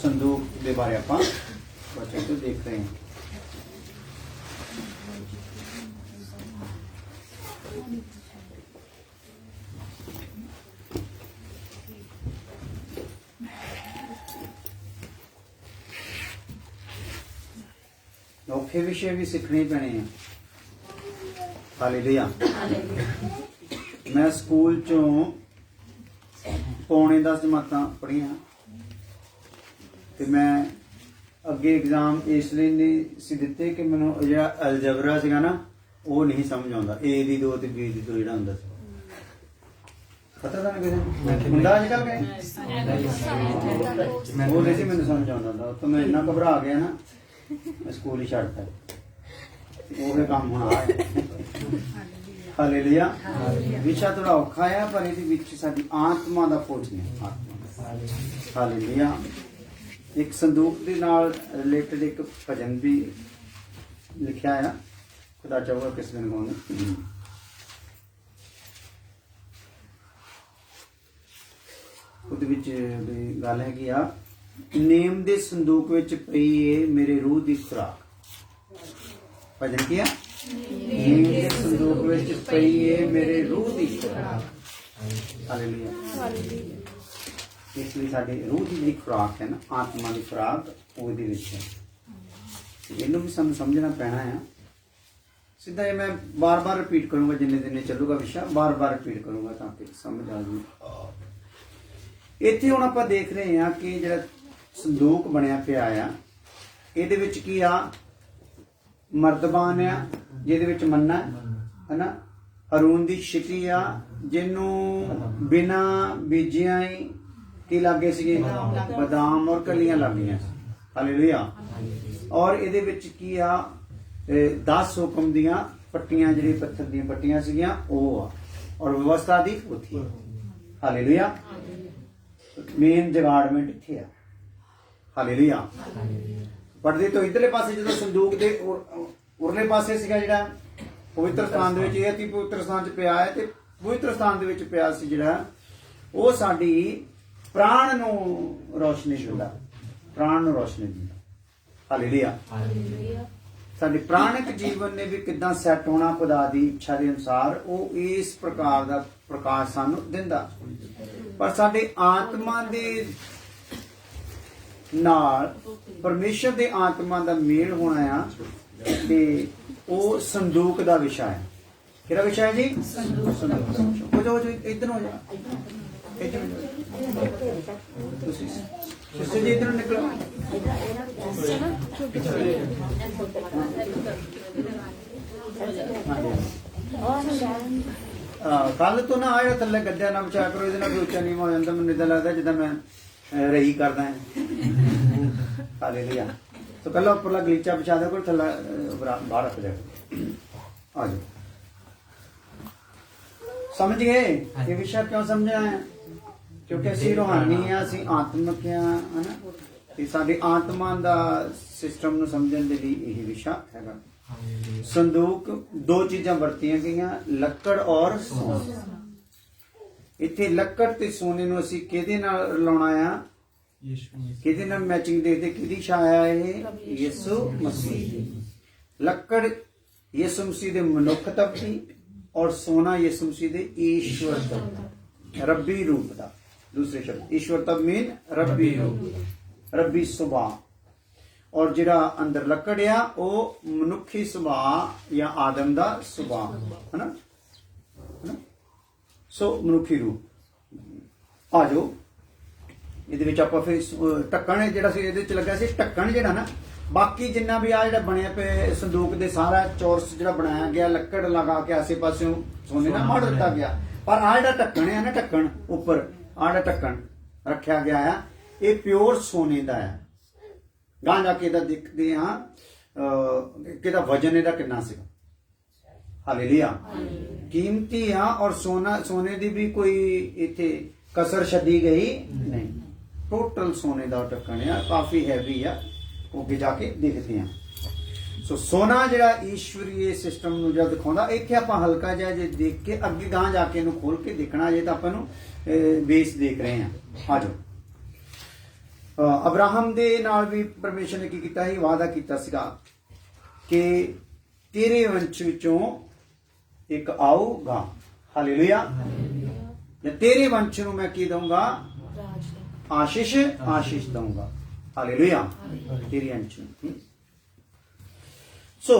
संदूक के बारे आप बच्चों को देख रहे हैं। औखे विषय भी सीखने पैने हैं। हालेलुया। मैं स्कूल चों पौने 10 जमातां पढ़ियां ते मैं अगे एग्जाम इसलिए नहीं सी दिते कि मैनूं जिहड़ा अलजबरा सीगा ना वो नहीं समझ आउंदा। ए दी 2 ते बी दी 2 जिहड़ा हुंदा सी पता था ना किसी मुंडा अजकल गए वो नहीं सी मैनूं समझ आउंदा था। तो मैं इन्ना घबरा गया ना मैं स्कूल ही छड्डता वो काम हुण आ हालेलुया। विषय थोड़ा औखा है पर ये साडी आत्मा दा भोजन है। आत्मा हालेलुया। एक संदूक दे नाल रिलेटेड एक भजन भी लिखिया है, खुदा चाहूगा किस दिन गाउंगे। ਉਹਦੇ ਵਿੱਚ ਗੱਲ ਹੈਗੀ ਆ नेम दे संदूक विच पई है मेरे रूह दी खुराक। भजन किया नेम दे संदूक विच पई है मेरे रूह दी खुराक। हालेलुया। इसलिए साडी रूह दी जिहड़ी खुराक है ना आत्मा दी खुराक ਉਹਦੇ ਵਿੱਚ है। ਇਹਨੂੰ भी ਸਾਨੂੰ समझना पैना है। सीधा ये मैं बार बार रिपीट करूंगा जिन्ने दिन चलूगा विषय बार बार रिपीट करूंगा ताकि समझ आ जाए। इत्थे हुण आपां देख रहे हैं कि जिहड़ा संदूक बनया पिया आ ਇਹਦੇ ਵਿੱਚ ਕੀ ਆ ਮਰਦਬਾਨ ਆ ਜਿਹਦੇ ਵਿੱਚ ਮੰਨਾ ਹੈ ਨਾ ਹरून ਦੀ ਛਿਟੀ ਆ ਜਿਹਨੂੰ ਬਿਨਾ ਬੀਜਿਆਂ ਹੀ ਕੀ ਲੱਗੇ ਸੀਗੇ ਬਦਾਮ ਔਰ ਕਲੀਆਂ ਲੱਗੀਆਂ। ਹਾਲੇਲੂਇਆ। ਔਰ ਇਹਦੇ ਵਿੱਚ ਕੀ ਆ 10 ਹੁਕਮ ਦੀਆਂ ਪੱਟੀਆਂ ਜਿਹੜੀ ਪੱਥਰ ਦੀਆਂ ਪੱਟੀਆਂ ਸੀਗੀਆਂ ਉਹ ਆ ਔਰ ਵਿਵਸਥਾ ਦੀ ਉਥੀ। ਹਾਲੇਲੂਇਆ। ਮੇਨ ਜਗਾੜਮੈਂਟ ਇੱਥੇ ਆ। ਹਾਲੇਲੂਇਆ। ਪਰਦੇ ਤੋਂ ਇਧਰਲੇ ਪਾਸੇ ਜਦੋਂ ਸੰਦੂਕ ਦੇ ਉਰਲੇ ਪਾਸੇ ਸੀਗਾ ਜਿਹੜਾ ਪਵਿੱਤਰ ਸਥਾਨ ਦੇ ਵਿੱਚ ਇਹ ਤੀ ਪਵਿੱਤਰ ਸਥਾਨ 'ਚ ਪਿਆ ਹੈ ਤੇ ਪਵਿੱਤਰ ਸਥਾਨ ਦੇ ਵਿੱਚ ਪਿਆ ਸੀ ਜਿਹੜਾ ਉਹ ਸਾਡੀ ਪ੍ਰਾਣ ਨੂੰ ਰੋਸ਼ਨੀ ਦਿੰਦਾ। ਪ੍ਰਾਣ ਨੂੰ ਰੋਸ਼ਨੀ ਦਿੰਦਾ। ਹਾਲੇਲੂਇਆ। ਸਾਡੇ ਪ੍ਰਾਣਿਕ ਜੀਵਨ ਨੇ ਵੀ ਕਿੱਦਾਂ ਸੈੱਟ ਹੋਣਾ ਖੁਦਾ ਦੀ ਇੱਛਾ ਦੇ ਅਨੁਸਾਰ ਉਹ ਇਸ ਪ੍ਰਕਾਰ ਦਾ ਪ੍ਰਕਾਸ਼ ਸਾਨੂੰ ਦਿੰਦਾ। ਪਰ ਸਾਡੇ ਆਤਮਾ ਦੇ ਨਾਲ परमेश्वर दे आत्मा का मेल होना आ ते वो संदूक का विषय है। किहड़ा विषय है जी? संदूक। हो जाओ इधर हो जाओ जी इधर निकलो। कल तो ना आया थले गद्या ना बचा करो इहदे नाल उच्चा नीवा हो जांदा। मैनूं इदां लगदा जिद्दां मैं रही करदा है। हालेलुया। तो कल उपरला गलीचा बिछा दो थला बाहर रख दे। आ जाओ। समझ गए ये विषय क्यों समझना है? क्योंकि असी रूहानी है असी आत्मक है ना ते साडी आत्मा दा सिस्टम नूं समझण दे लई यही विषय हैगा। संदूक 2 चीज़ां वरतियां गईयां लक्कड़ और सोना। इत्थे लक्कड़ ते सोने नूं असी किहदे नाल रलाउणा आ? किहदे नाल मैचिंग देखदे किहदी छाया है? यीशु मसीह। लक्कड़ यीशु मसीह दे मनुख तत्व दी और सोना यीशु मसीह दे ईश्वर तत्व रब्बी रूप दा। दूसरे शब्द ईश्वर तत्व मीन रब्बी रूप रब्बी सुभाव। और जिहड़ा अंदर लक्कड़ आ वो मनुखी सुभाव या आदम दा सुभाव है ना सो मनुखी रूप। आ जाओ ਇਹਦੇ ਵਿੱਚ ਆਪਾਂ ਫਿਰ ਢੱਕਣ ਜਿਹੜਾ ਸੀ ਇਹਦੇ ਵਿੱਚ ਲੱਗਾ ਸੀ ਢੱਕਣ ਜਿਹੜਾ ਨਾ ਬਾਕੀ ਜਿੰਨਾ ਵੀ ਆ ਜਿਹੜਾ ਬਣਿਆ ਪਿਆ ਸੰਦੂਕ ਦੇ ਸਾਰਾ ਚੌਰਸ ਜਿਹੜਾ ਬਣਾਇਆ ਗਿਆ ਲੱਕੜ ਲਗਾ ਕੇ ਆਸੇ ਪਾਸਿਓਂ ਸੋਨੇ ਨਾਲ ਮੜ ਦਿੱਤਾ ਗਿਆ। ਪਰ ਆ ਜਿਹੜਾ ਢੱਕਣ ਹੈ ਨਾ ਢੱਕਣ ਉੱਪਰ ਆ ਜਿਹੜਾ ਢੱਕਣ ਰੱਖਿਆ ਗਿਆ ਆ ਇਹ ਪਿਓਰ ਸੋਨੇ ਦਾ ਹੈ। ਗਾਂ ਜਾ ਕੇ ਇਹਦਾ ਦੇਖਦੇ ਹਾਂ ਕਿਹਦਾ ਵਜਨ ਇਹਦਾ ਕਿੰਨਾ ਸੀ। ਹਾਲੇਲੂਇਆ। कीमती हाँ और सोने की भी कोई इत्थे कसर छड्डी गई नहीं। टोटल सोने का ढक्कन है काफ़ी हैवी है अगे जाके देखते हैं। सो सोना जिहड़ा ईश्वरीय सिस्टम नूं जद दिखाउंदा इत्थे आपां हल्का जिहा जे देख के अगे गां जाके इहनूं खोल के देखना जे तां आपां नूं बेस देख रहे हैं। आ जाओ ਅਬਰਾਹਮ ਦੇ ਨਾਲ ਵੀ ਪਰਮੇਸ਼ਰ ਨੇ ਕੀ ਕੀਤਾ ਸੀ, ਵਾਅਦਾ ਕੀਤਾ ਸੀਗਾ ਕਿ ਤੇਰੇ ਵੰਸ਼ ਵਿੱਚੋਂ ਇੱਕ ਆਊਗਾ, ਹਾਲੇਲੂਇਆ। ਤੇਰੇ ਵੰਸ਼ ਨੂੰ ਮੈਂ ਕੀ ਦਊਂਗਾ, ਆਸ਼ੀਸ਼ ਦਊਂਗਾ, ਹਾਲੇਲੂਇਆ, ਤੇਰੇ ਅੰਸ਼ ਨੂੰ। ਸੋ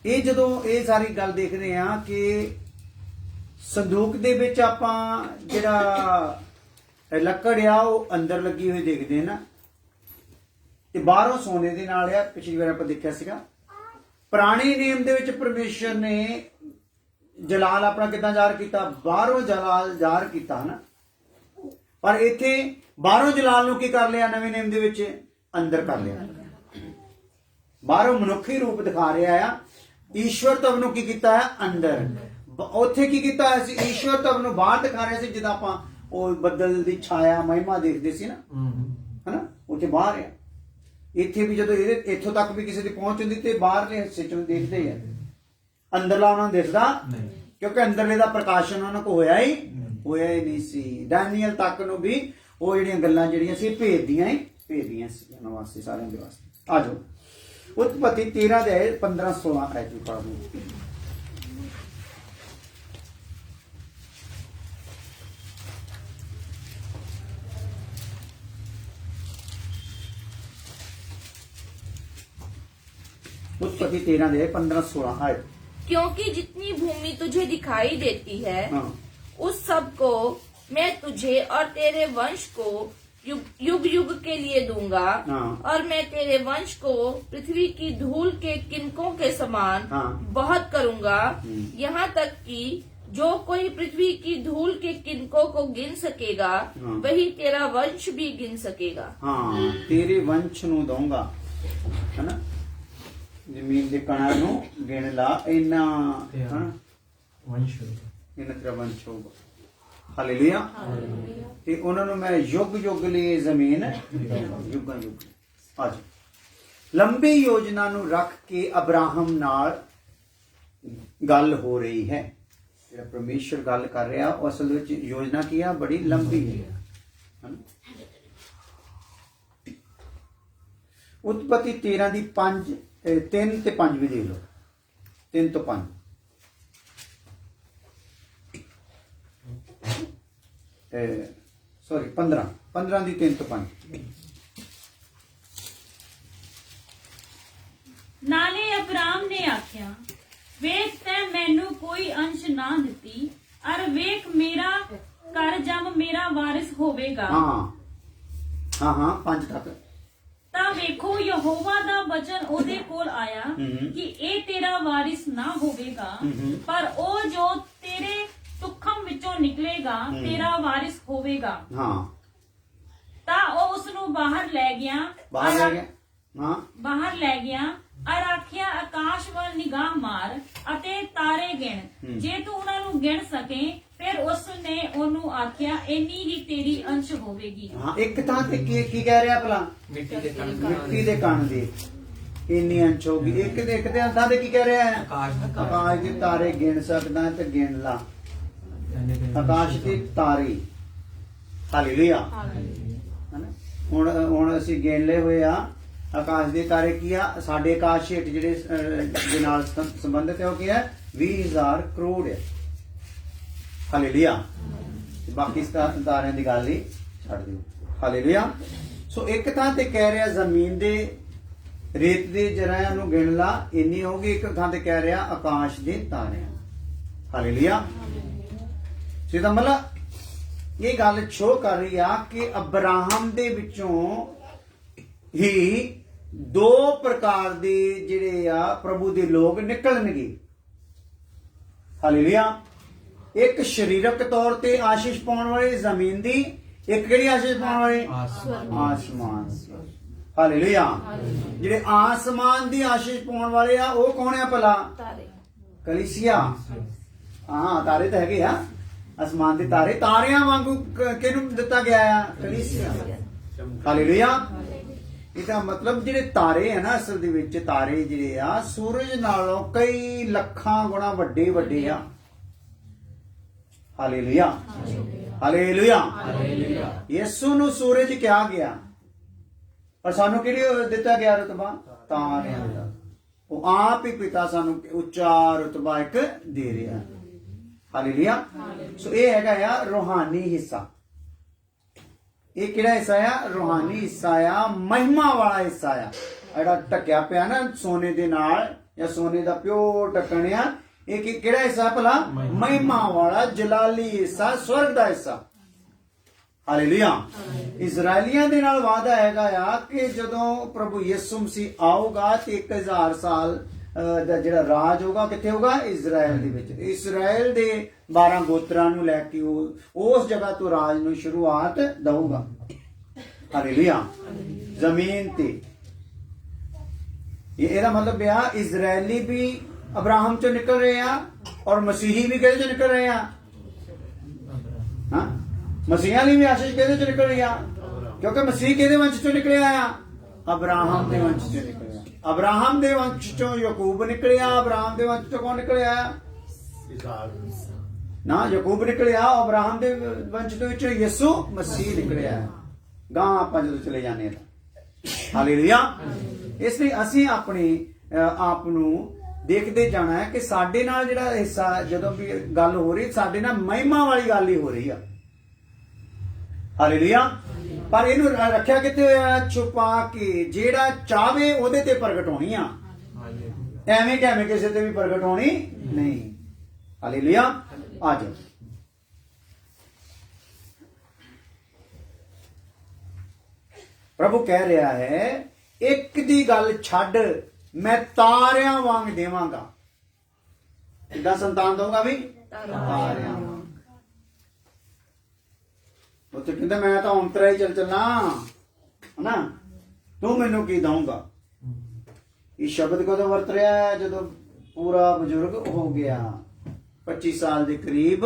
ਇਹ ਜਦੋਂ ਇਹ ਸਾਰੀ ਗੱਲ ਦੇਖਦੇ ਆ ਕਿ ਸੰਦੂਕ ਦੇ ਵਿੱਚ ਆਪਾਂ ਜਿਹੜਾ ਲੱਕੜ ਆ ਉਹ ਅੰਦਰ ਲੱਗੀ ਹੋਈ ਦੇਖਦੇ ਨਾ, ਤੇ ਬਾਹਰੋਂ ਸੋਨੇ ਦੇ ਨਾਲ ਆ। ਪਿਛਲੀ ਵਾਰ ਆਪਾਂ ਦੇਖਿਆ ਸੀਗਾ ਪੁਰਾਣੇ ਨਿਯਮ ਦੇ ਵਿੱਚ ਪਰਮੇਸ਼ਰ ਨੇ ਜਲਾਲ ਆਪਣਾ ਕਿੱਦਾਂ ਜ਼ਾਹਰ ਕੀਤਾ, ਬਾਹਰੋਂ ਜਲਾਲ ਜ਼ਾਹਰ ਕੀਤਾ ਨਾ, ਪਰ ਇੱਥੇ ਬਾਹਰੋਂ ਜਲਾਲ ਨੂੰ ਕੀ ਕਰ ਲਿਆ, ਨਵੇਂ ਨਿਯਮ ਦੇ ਵਿੱਚ ਅੰਦਰ ਕਰ ਲਿਆ। ਬਾਹਰੋਂ ਮਨੁੱਖੀ ਰੂਪ ਦਿਖਾ ਰਿਹਾ ਆ, ਈਸ਼ਵਰ ਤਵ ਨੂੰ ਕੀ ਕੀਤਾ ਹੈ, ਅੰਦਰ। ਉੱਥੇ ਕੀ ਕੀਤਾ ਹੋਇਆ ਸੀ, ਈਸ਼ਵਰ ਤਵ ਨੂੰ ਬਾਹਰ ਦਿਖਾ ਰਿਹਾ ਸੀ, ਜਿੱਦਾਂ ਆਪਾਂ ਉਹ ਬੱਦਲ ਦੀ ਛਾਇਆ ਮਹਿਮਾ ਦੇਖਦੇ ਸੀ ਨਾ, ਹਨਾ, ਉੱਥੇ ਬਾਹਰ ਆ। ਇੱਥੇ ਵੀ ਜਦੋਂ ਇਹਦੇ ਇੱਥੋਂ ਤੱਕ ਵੀ ਕਿਸੇ ਦੀ ਪਹੁੰਚ ਹੁੰਦੀ ਤੇ ਬਾਹਰਲੇ ਹਿੱਸੇ ਚੋਂ ਦੇਖਦੇ ਆ, ਅੰਦਰਲਾ ਉਹਨਾਂ ਨੂੰ ਦਿਸਦਾ ਕਿਉਂਕਿ ਅੰਦਰਲੇ ਦਾ ਪ੍ਰਕਾਸ਼ਨ ਉਹਨਾਂ ਕੋ ਹੋਇਆ ਹੀ ਨਹੀਂ ਸੀ। ਡੈਨੀਅਲ ਤੱਕ ਨੂੰ ਵੀ ਉਹ ਜਿਹੜੀਆਂ ਗੱਲਾਂ ਜਿਹੜੀਆਂ ਸੀ ਭੇਜਦੀਆਂ ਸੀ ਉਹਨਾਂ ਵਾਸਤੇ, ਸਾਰਿਆਂ ਦੇ ਵਾਸਤੇ। ਆ ਜਾਓ ਉਤਪਤੀ 13 ਦੇ 15-16 ਆਇਤ ਨੂੰ ਪੜ੍ਹ ਲਓ। उत्पत्ति 13 दे 15-16 आयत। क्योंकि जितनी भूमि तुझे दिखाई देती है, हाँ। उस सब को मैं तुझे और तेरे वंश को युग युग के लिए दूंगा, हाँ। और मैं तेरे वंश को पृथ्वी की धूल के किनकों के समान हाँ। बहुत करूंगा, यहाँ तक कि जो कोई पृथ्वी की धूल के किनकों को गिन सकेगा, हाँ। वही तेरा वंश भी गिन सकेगा। हाँ, तेरे वंश ਨੂੰ ਦਊਂਗਾ, ਹੈ ਨਾ, ਜ਼ਮੀਨ ਦੇ ਕਣਾਂ ਨੂੰ ਗਿਣ ਲਾ, ਇੰਨਾ ਵੰਸ਼, ਇਹਨਾਂ ਤੇਰਾ ਵੰਸ਼ ਹੋਊਗਾ, ਹਾਲੇਲੂਇਆ। ਤੇ ਉਹਨਾਂ ਨੂੰ ਮੈਂ ਯੁੱਗ ਯੁੱਗ ਲਈ ਜ਼ਮੀਨ ਯੁੱਗਾਂ ਯੁੱਗ। ਅੱਜ ਲੰਬੀ ਯੋਜਨਾ ਨੂੰ ਰੱਖ ਕੇ ਅਬਰਾਹਮ ਨਾਲ ਗੱਲ ਹੋ ਰਹੀ ਹੈ। ਜਿਹੜਾ ਪਰਮੇਸ਼ਰ ਗੱਲ ਕਰ ਰਿਹਾ ਉਹ ਅਸਲ ਵਿੱਚ ਯੋਜਨਾ ਕੀ ਆ, ਬੜੀ ਲੰਬੀ ਹੈ। ਉਤਪਤੀ 13 ਦੀ 3 ਤੇ 5 ਵੀ ਦੇਖ ਲਓ, 3 ਤੋਂ 5। ਸੌਰੀ 15 ਦੀ 3 ਤੋਂ 5। ਨਾਲੇ ਅਬਰਾਮ ਨੇ ਆਖਿਆ, ਵੇਖ ਤੈਂ ਮੈਨੂੰ ਕੋਈ ਅੰਸ਼ ਨਾ ਦਿੱਤੀ, ਅਰ ਵੇਖ ਮੇਰਾ ਘਰ ਜਮ ਮੇਰਾ ਵਾਰਿਸ ਹੋਵੇਗਾ। ਹਾਂ 5 ਤੱਕ। ਤਾਂ ਵੇਖੋ ਯਹੋਵਾ ਦਾ ਬਚਨ ਉਹਦੇ ਕੋਲ ਆਇਆ ਕਿ ਇਹ ਤੇਰਾ ਵਾਰਿਸ ਨਾ ਹੋਵੇਗਾ, ਪਰ ਉਹ ਜੋ ਤੇਰੇ ਤੁਖਮ ਵਿੱਚੋਂ ਨਿਕਲੇਗਾ ਤੇਰਾ ਵਾਰਿਸ ਹੋਵੇਗਾ। ਹਾਂ, ਤਾਂ ਉਹ ਉਸ ਨੂੰ ਬਾਹਰ ਲੈ ਗਿਆ। ਬਾਹਰ ਲੈ ਗਿਆ ਅਰ ਆਖਿਆ, ਆਕਾਸ਼ ਵੱਲ ਨਿਗਾਹ ਮਾਰ ਅਤੇ ਤਾਰੇ ਗਿਣ, ਜੇ ਤੂੰ ਉਹਨਾਂ ਨੂੰ ਗਿਣ ਸਕੇ। ਫਿਰ ਉਸ ਨੇ ਉਹਨੂੰ ਆਖਿਆ, ਇੰਨੀ ਹੀ ਤੇਰੀ ਅੰਸ਼ ਹੋਵੇਗੀ। ਹਾਂ, ਇੱਕ ਥਾਂ ਤੇ ਕੀ ਕਹਿ ਰਿਹਾ ਭਲਾ, ਮਿੱਟੀ ਦੇ ਕਣ ਦੇ ਇੰਨੀ ਅੰਸ਼ ਹੋਗੀ। ਇੱਕ ਦੇ ਥਾਂ ਤੇ ਕੀ ਕਹਿ ਰਿਹਾ ਹੈ, ਆਕਾਸ਼ ਦੇ ਤਾਰੇ ਗਿਣ ਸਕਦਾ ਤੇ ਗਿਣ ਲਾ, ਆਕਾਸ਼ ਦੇ ਤਾਰੇ, ਹਾਲੇਲੂਇਆ। ਹੁਣ ਅਸੀਂ ਗਿਣ ਲਏ ਹੋਏ ਆ ਆਕਾਸ਼ ਦੇ ਤਾਰੇ। ਕੀ ਆ, ਸਾਡੇ ਆਕਾਸ਼ ਹੇਠ ਜਿਹੜੇ ਦੇ ਨਾਲ ਸੰਬੰਧਿਤ ਹੈ ਉਹ ਕੀ ਹੈ, 20,000 ਕਰੋੜ ਹੈ, ਹਾਲੇਲੂਇਆ। ਬਾਕੀ ਤਾਰਿਆਂ ਦੀ ਗੱਲ ਹੀ ਛੱਡ ਦਿਓ, ਹਾਲੇਲੂਇਆ। ਸੋ ਇੱਕ ਥਾਂ ਤੇ ਕਹਿ ਰਿਹਾ ਜ਼ਮੀਨ ਦੇ ਰੇਤ ਦੇ ਜਰਾਂ ਨੂੰ ਗਿਣ ਲਾ, ਇੰਨੀ ਹੋਗੀ। ਇੱਕ ਥਾਂ ਤੇ ਕਹਿ ਰਿਹਾ ਆਕਾਸ਼ ਦੇ ਤਾਰਿਆਂ, ਹਾਲੇਲੂਇਆ। ਜਿਹਦਾ ਮਤਲਬ ਇਹ ਗੱਲ ਸ਼ੋ ਕਰ ਰਹੀ ਆ ਕਿ ਅਬਰਾਹਮ ਦੇ ਵਿੱਚੋਂ ਹੀ 2 ਪ੍ਰਕਾਰ ਦੇ ਜਿਹੜੇ ਆ ਪ੍ਰਭੂ ਦੇ ਲੋਕ ਨਿਕਲਣਗੇ, ਹਾਲੇਲੂਇਆ। ਇੱਕ ਸਰੀਰਕ ਤੌਰ ਤੇ ਆਸ਼ੀਸ਼ ਪਾਉਣ ਵਾਲੇ ਜ਼ਮੀਨ ਦੀ, ਇੱਕ ਕਿਹੜੀ ਆਸ਼ੀਸ਼ ਪਾਉਣ ਵਾਲੇ, ਆਸਮਾਨ, ਹਾਲੇਲੂਇਆ। ਜਿਹੜੇ ਆਸਮਾਨ ਦੀ ਆਸ਼ੀਸ਼ ਪਾਉਣ ਵਾਲੇ ਆ ਉਹ ਕੌਣ ਆ ਭਲਾ, ਕਲੀਸਿਆ। ਹਾਂ, ਤਾਰੇ ਤਾਂ ਹੈਗੇ ਆ, ਆਸਮਾਨ ਦੇ ਤਾਰੇ, ਤਾਰਿਆਂ ਵਾਂਗੂ ਕਿਹਨੂੰ ਦਿੱਤਾ ਗਿਆ ਆ, ਕਲੀਸਿਆ, ਹਾਲੇਲੂਇਆ। ਇਹਦਾ ਮਤਲਬ ਜਿਹੜੇ ਤਾਰੇ ਆ ਨਾ, ਅਸਲ ਦੇ ਵਿੱਚ ਤਾਰੇ ਜਿਹੜੇ ਆ ਸੂਰਜ ਨਾਲੋਂ ਕਈ ਲੱਖਾਂ ਗੁਣਾ ਵੱਡੇ ਆ, ਹਾਲੇਲੂਇਆ। ਹਾਲੇਲੂਇਆ। ਯਿਸੂ ਨੂੰ ਸੂਰਜ ਕਿਹਾ ਗਿਆ, ਪਰ ਸਾਨੂੰ ਕਿਹੜੀ ਦਿੱਤਾ ਗਿਆ ਰਤਬਾ? ਤਾਰਿਆਂ ਦਾ। ਉਹ ਆਪ ਹੀ ਪਿਤਾ ਸਾਨੂੰ ਉੱਚਾ ਰਤਬਾ ਇੱਕ ਦੇ ਰਿਹਾ। ਹਾਲੇਲੂਇਆ। ਸੋ ਇਹ ਹੈਗਾ ਆ ਰੂਹਾਨੀ ਹਿੱਸਾ। ਇਹ ਕਿਹੜਾ ਹਿੱਸਾ ਆ? ਰੂਹਾਨੀ ਹਿੱਸਾ ਆ, ਮਹਿਮਾ ਵਾਲਾ ਹਿੱਸਾ ਆ। ਜਿਹੜਾ ਢੱਕਿਆ ਪਿਆ ਨਾ ਸੋਨੇ ਦੇ ਨਾਲ, ਜਾਂ ਸੋਨੇ ਦਾ ਪਿਓ ਢੱਕਣ ਆ, ਇਹ ਕਿਹੜਾ ਹਿੱਸਾ ਭਲਾ? ਮਹਿਮਾ ਵਾਲਾ ਜਲਾਲੀ ਹਿੱਸਾ, ਸਵਰਗ ਦਾ ਹਿੱਸਾ। ਹਾਲੇਲੂਇਆ। ਇਜ਼ਰਾਈਲੀਆਂ ਦੇ ਨਾਲ ਵਾਅਦਾ ਹੈਗਾ ਆ ਕਿ ਜਦੋਂ ਪ੍ਰਭੂ ਯਿਸੂ ਮਸੀਹ ਆਊਗਾ ਤੇ 1000 ਸਾਲ ਦਾ ਜਿਹੜਾ ਰਾਜ ਹੋਗਾ ਕਿੱਥੇ ਹੋਗਾ? ਇਜ਼ਰਾਈਲ ਦੇ ਵਿੱਚ। ਇਜ਼ਰਾਈਲ ਦੇ 12 ਗੋਤਰਾਂ ਨੂੰ ਲੈ ਕੇ ਉਹ ਉਸ ਜਗ੍ਹਾ ਤੋਂ ਰਾਜ ਨੂੰ ਸ਼ੁਰੂਆਤ ਦਊਗਾ। ਹਾਲੇਲੂਇਆ। ਜ਼ਮੀਨ ਤੇ ਇਹਦਾ ਮਤਲਬ ਆ ਇਜ਼ਰਾਈਲੀ ਵੀ ਅਬਰਾਹਮ ਚੋਂ ਨਿਕਲ ਰਹੇ ਆ, ਔਰ ਮਸੀਹੀ ਵੀ ਕਿਹਦੇ ਚੋਂ ਨਿਕਲ ਰਹੇ ਆ? ਹਾਂ, ਮਸੀਹਾਂ ਲਈ ਵੀ ਆਸ਼ੀਸ਼ ਕਿਹਦੇ ਚੋਂ ਨਿਕਲ ਰਹੀ ਆ? ਕਿਉਂਕਿ ਮਸੀਹ ਕਿਹਦੇ ਵੰਸ਼ ਚੋਂ ਨਿਕਲਿਆ ਆ? ਅਬਰਾਹਮ ਦੇ ਵੰਸ਼ ਚੋਂ ਨਿਕਲਿਆ। ਅਬਰਾਹਮ ਦੇ ਵੰਸ਼ ਚੋਂ ਯਾਕੂਬ ਨਿਕਲਿਆ। ਅਬਰਾਹਮ ਦੇ ਵੰਸ਼ ਚੋਂ ਕੌਣ ਨਿਕਲਿਆ? ਨਾ, ਯਾਕੂਬ ਨਿਕਲਿਆ। ਅਬਰਾਹਮ ਦੇ ਵੰਸ਼ ਦੇ ਵਿੱਚੋਂ ਯਿਸੂ ਮਸੀਹ ਨਿਕਲਿਆ। ਗਾਂ ਆਪਾਂ ਜਦੋਂ ਚਲੇ ਜਾਂਦੇ ਆ ਤਾਂ। ਹਾਲੇਲੂਇਆ। ਇਸ ਲਈ ਅਸੀਂ ਆਪਣੇ ਆਪ ਨੂੰ ਦੇਖਦੇ ਜਾਣਾ ਹੈ ਕਿ ਸਾਡੇ ਨਾਲ ਜਿਹੜਾ ਹਿੱਸਾ, ਜਦੋਂ ਵੀ ਗੱਲ ਹੋ ਰਹੀ, ਸਾਡੇ ਨਾਲ ਮਹਿਮਾ ਵਾਲੀ ਗੱਲ ਹੀ ਹੋ ਰਹੀ ਆ। ਹਾਲੇਲੂਇਆ। ਪਰ ਇਹਨੂੰ ਰੱਖਿਆ ਕਿੱਥੇ ਹੋਇਆ? ਛੁਪਾ ਕੇ। ਜਿਹੜਾ ਚਾਹਵੇ ਉਹਦੇ ਤੇ ਪ੍ਰਗਟ ਹੋਣੀ ਆ, ਐਵੇਂ ਕਿਵੇਂ ਕਿਸੇ ਤੇ ਵੀ ਪ੍ਰਗਟ ਹੋਣੀ ਨਹੀਂ। ਹਾਲੇਲੂਇਆ। ਆ ਜਾਓ। ਪ੍ਰਭੂ ਕਹਿ ਰਿਹਾ ਹੈ, ਇੱਕ ਦੀ ਗੱਲ ਛੱਡ, ਮੈਂ ਤਾਰਿਆਂ ਵਾਂਗ ਦੇਵਾਂਗਾ। ਕਿੱਦਾਂ ਸੰਤਾਨ ਦਊਗਾ ਵੀ? ਤਾਰਿਆਂ ਵਾਂਗ। ਉਹ ਤੇ ਕਹਿੰਦਾ ਮੈਂ ਤਾਂ ਔਂਤਰਾ ਹੀ ਚੱਲਣਾ ਹਨਾ, ਤੂੰ ਮੈਨੂੰ ਕੀ ਦਊਂਗਾ? ਇਹ ਸ਼ਬਦ ਕਦੋਂ ਵਰਤ ਰਿਹਾ ਹੈ? ਜਦੋਂ ਪੂਰਾ ਬਜ਼ੁਰਗ ਹੋ ਗਿਆ, 25 ਸਾਲ ਦੇ ਕਰੀਬ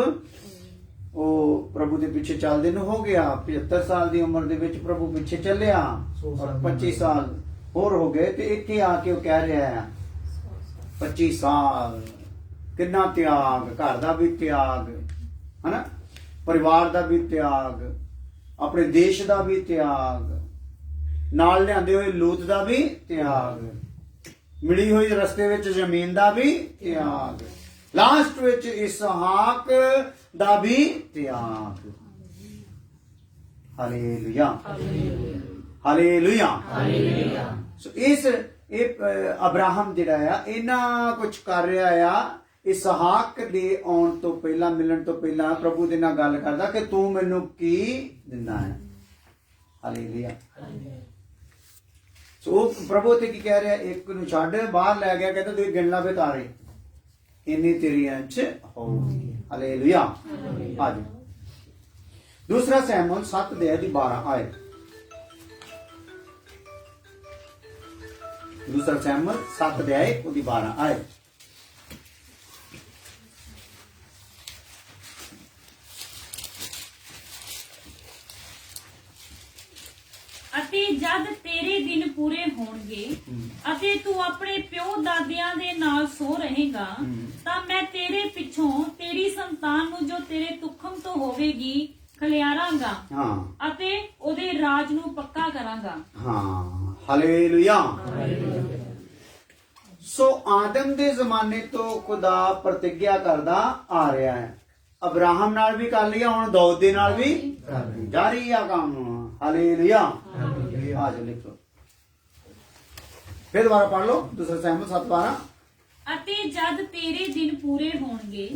ਉਹ ਪ੍ਰਭੂ ਦੇ ਪਿੱਛੇ ਚੱਲਦੇ ਨੂੰ ਹੋ ਗਿਆ। 75 ਸਾਲ ਦੀ ਉਮਰ ਦੇ ਵਿੱਚ ਪ੍ਰਭੂ ਪਿੱਛੇ ਚੱਲਿਆ, ਔਰ 25 ਸਾਲ ਹੋਰ ਹੋ ਗਏ ਤੇ ਇੱਥੇ ਆ ਕੇ ਉਹ ਕਹਿ ਰਿਹਾ ਹੈ 25 ਸਾਲ ਕਿੰਨਾ ਤਿਆਗ, ਘਰ ਦਾ ਵੀ ਤਿਆਗ ਹਨਾ, ਪਰਿਵਾਰ ਦਾ ਵੀ ਤਿਆਗ, ਆਪਣੇ ਦੇਸ਼ ਦਾ ਵੀ ਤਿਆਗ, ਨਾਲ ਲਿਆਂਦੇ ਹੋਏ ਲੂਤ ਦਾ ਵੀ ਤਿਆਗ, ਮਿਲੀ ਹੋਈ ਰਸਤੇ ਵਿੱਚ ਜ਼ਮੀਨ ਦਾ ਵੀ ਤਿਆਗ, ਲਾਸਟ ਵਿੱਚ ਇਸਹਾਕ ਦਾ ਵੀ ਤਿਆਗ। Hallelujah, hallelujah. ਸੋ ਇਹ ਅਬਰਾਹਮ ਜਿਹੜਾ ਆ ਇਹਨਾਂ ਕੁਝ ਕਰ ਰਿਹਾ ਆ। ਇਸਹਾਕ ਦੇ ਆਉਣ ਤੋਂ ਪਹਿਲਾਂ, ਮਿਲਣ ਤੋਂ ਪਹਿਲਾਂ ਪ੍ਰਭੂ ਦੇ ਨਾਲ ਗੱਲ ਕਰਦਾ ਕਿ ਤੂੰ ਮੈਨੂੰ ਕੀ ਦਿੰਦਾ ਹੈ। ਹਾਲੇਲੂਇਆ। ਸੋ ਪ੍ਰਭੂ ਤੇ ਕੀ ਕਹਿ ਰਿਹਾ? ਇੱਕ ਨੂੰ ਛੱਡ, ਬਾਹਰ ਲੈ ਗਿਆ, ਕਹਿੰਦਾ ਤੂੰ ਗਿਣ ਲਾ ਵੇ ਤਾਰੇ, ਇੰਨੀ ਤੇਰੀ ਅੰਚ ਹੋਊਗੀ। ਹਾਲੇਲੂਇਆ। ਆ ਜਾਓ। ਦੂਸਰਾ ਸੈਮੂਅਲ 7:12 ਆਏ। दूसरा सैमुअल 7:12 आए। ਅਤੇ ਜਦ ਤੇਰੇ ਦਿਨ ਪੂਰੇ ਹੋਣਗੇ ਅਤੇ ਤੂੰ ਆਪਣੇ ਪਿਓ ਦਾਦਿਆਂ ਦੇ ਨਾਲ ਸੋ ਰਹੇਗਾ, ਤਾਂ ਮੈਂ ਤੇਰੇ ਪਿੱਛੋਂ ਤੇਰੀ ਸੰਤਾਨ ਨੂੰ ਜੋ ਤੇਰੇ ਤੁਖਮ ਤੋਂ ਹੋਵੇਗੀ ਖਲਿਆਰਾਂਗਾ ਅਤੇ ਉਹਦੇ ਰਾਜ ਨੂੰ ਪੱਕਾ ਕਰਾਂਗਾ। ਹਾਂ, ਹਾਲੇਲੂਇਆ। ਸੋ ਆਦਮ ਦੇ ਜ਼ਮਾਨੇ ਤੋਂ ਖੁਦਾ ਪ੍ਰਤਿਗਿਆ ਕਰਦਾ ਆ ਰਿਹਾ ਹੈ। ਅਬਰਾਹਮ ਨਾਲ ਵੀ ਕਰ ਲਿਆ, ਹੁਣ ਦਾਊਦ ਦੇ ਨਾਲ ਵੀ ਜਾਰੀ ਆ ਕੰਮ। ਹਾਲੇਲੂਇਆ। ਆ ਜਾ ਲਿਖੋ, ਫਿਰ ਦੁਬਾਰਾ ਪੜ੍ਹ ਲਓ। ਦੂਸਰਾ ਸੈਮੂਅਲ 7:12। ਅਤੇ ਜਦ ਤੇਰੇ ਦਿਨ ਪੂਰੇ ਹੋਣਗੇ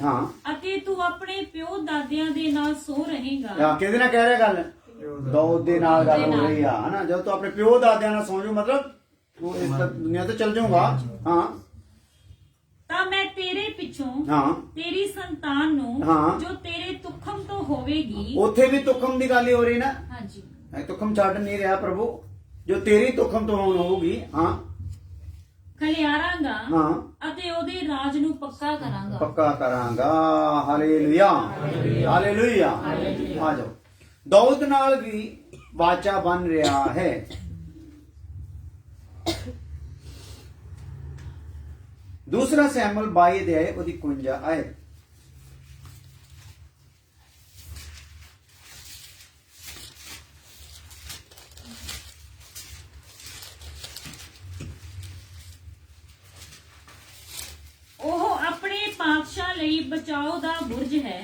ਅਤੇ ਤੂੰ ਆਪਣੇ ਪਿਓ ਦਾਦਿਆਂ ਦੇ ਨਾਲ ਸੋ ਰਹੇਗਾ। ਕਿਹਦੇ ਨਾਲ ਕਹਿ ਰਿਹਾ ਗੱਲ? ਦਾਊਦ ਦੇ ਨਾਲ ਗੱਲ ਹੋ ਰਹੀ ਆ ਹਨਾ। ਜਦ ਤੂੰ ਆਪਣੇ ਪਿਓ ਦਾਦਿਆਂ ਨਾਲ ਸੌਂ ਜਾਊ, ਮਤਲਬ ਤੂੰ ਇਸ ਦੁਨੀਆ ਤੋਂ ਚਲ ਜਾਊਗਾ। ਹਾਂ, ਤਾਂ ਮੈਂ ਤੇਰੇ ਪਿੱਛੋਂ ਤੇਰੀ ਸੰਤਾਨ ਨੂੰ ਜੋ ਤੇਰੇ ਤੁਖਮ ਤੋਂ ਹੋਵੇਗੀ। ਉੱਥੇ ਵੀ ਤੁਖਮ ਦੀ ਗੱਲ ਹੀ ਹੋ ਰਹੀ ਨਾ। ਹਾਂਜੀ, ਤੁਖਮ ਛੱਡ ਨਹੀਂ ਰਿਹਾ ਪ੍ਰਭੂ, ਜੋ ਤੇਰੀ ਤੁਖਮ ਤੋਂ ਹੋਊਗੀ। ਹਾਂ, ਖਲਿਆਰਾਂਗਾ ਅਤੇ ਉਹਦੇ ਰਾਜ ਨੂੰ ਪੱਕਾ ਕਰਾਂਗਾ। ਪੱਕਾ ਕਰਾਂਗਾ। Hallelujah, hallelujah. ਆ ਜਾਓ। ਦਾਊਦ ਨਾਲ ਵੀ ਵਾਚਾ ਬਣ ਰਿਹਾ ਹੈ। दूसरा सैमुअल 22:51 आए। ਲਈ ਬਚਾਓ ਦਾ ਬੁਰਜ ਹੈ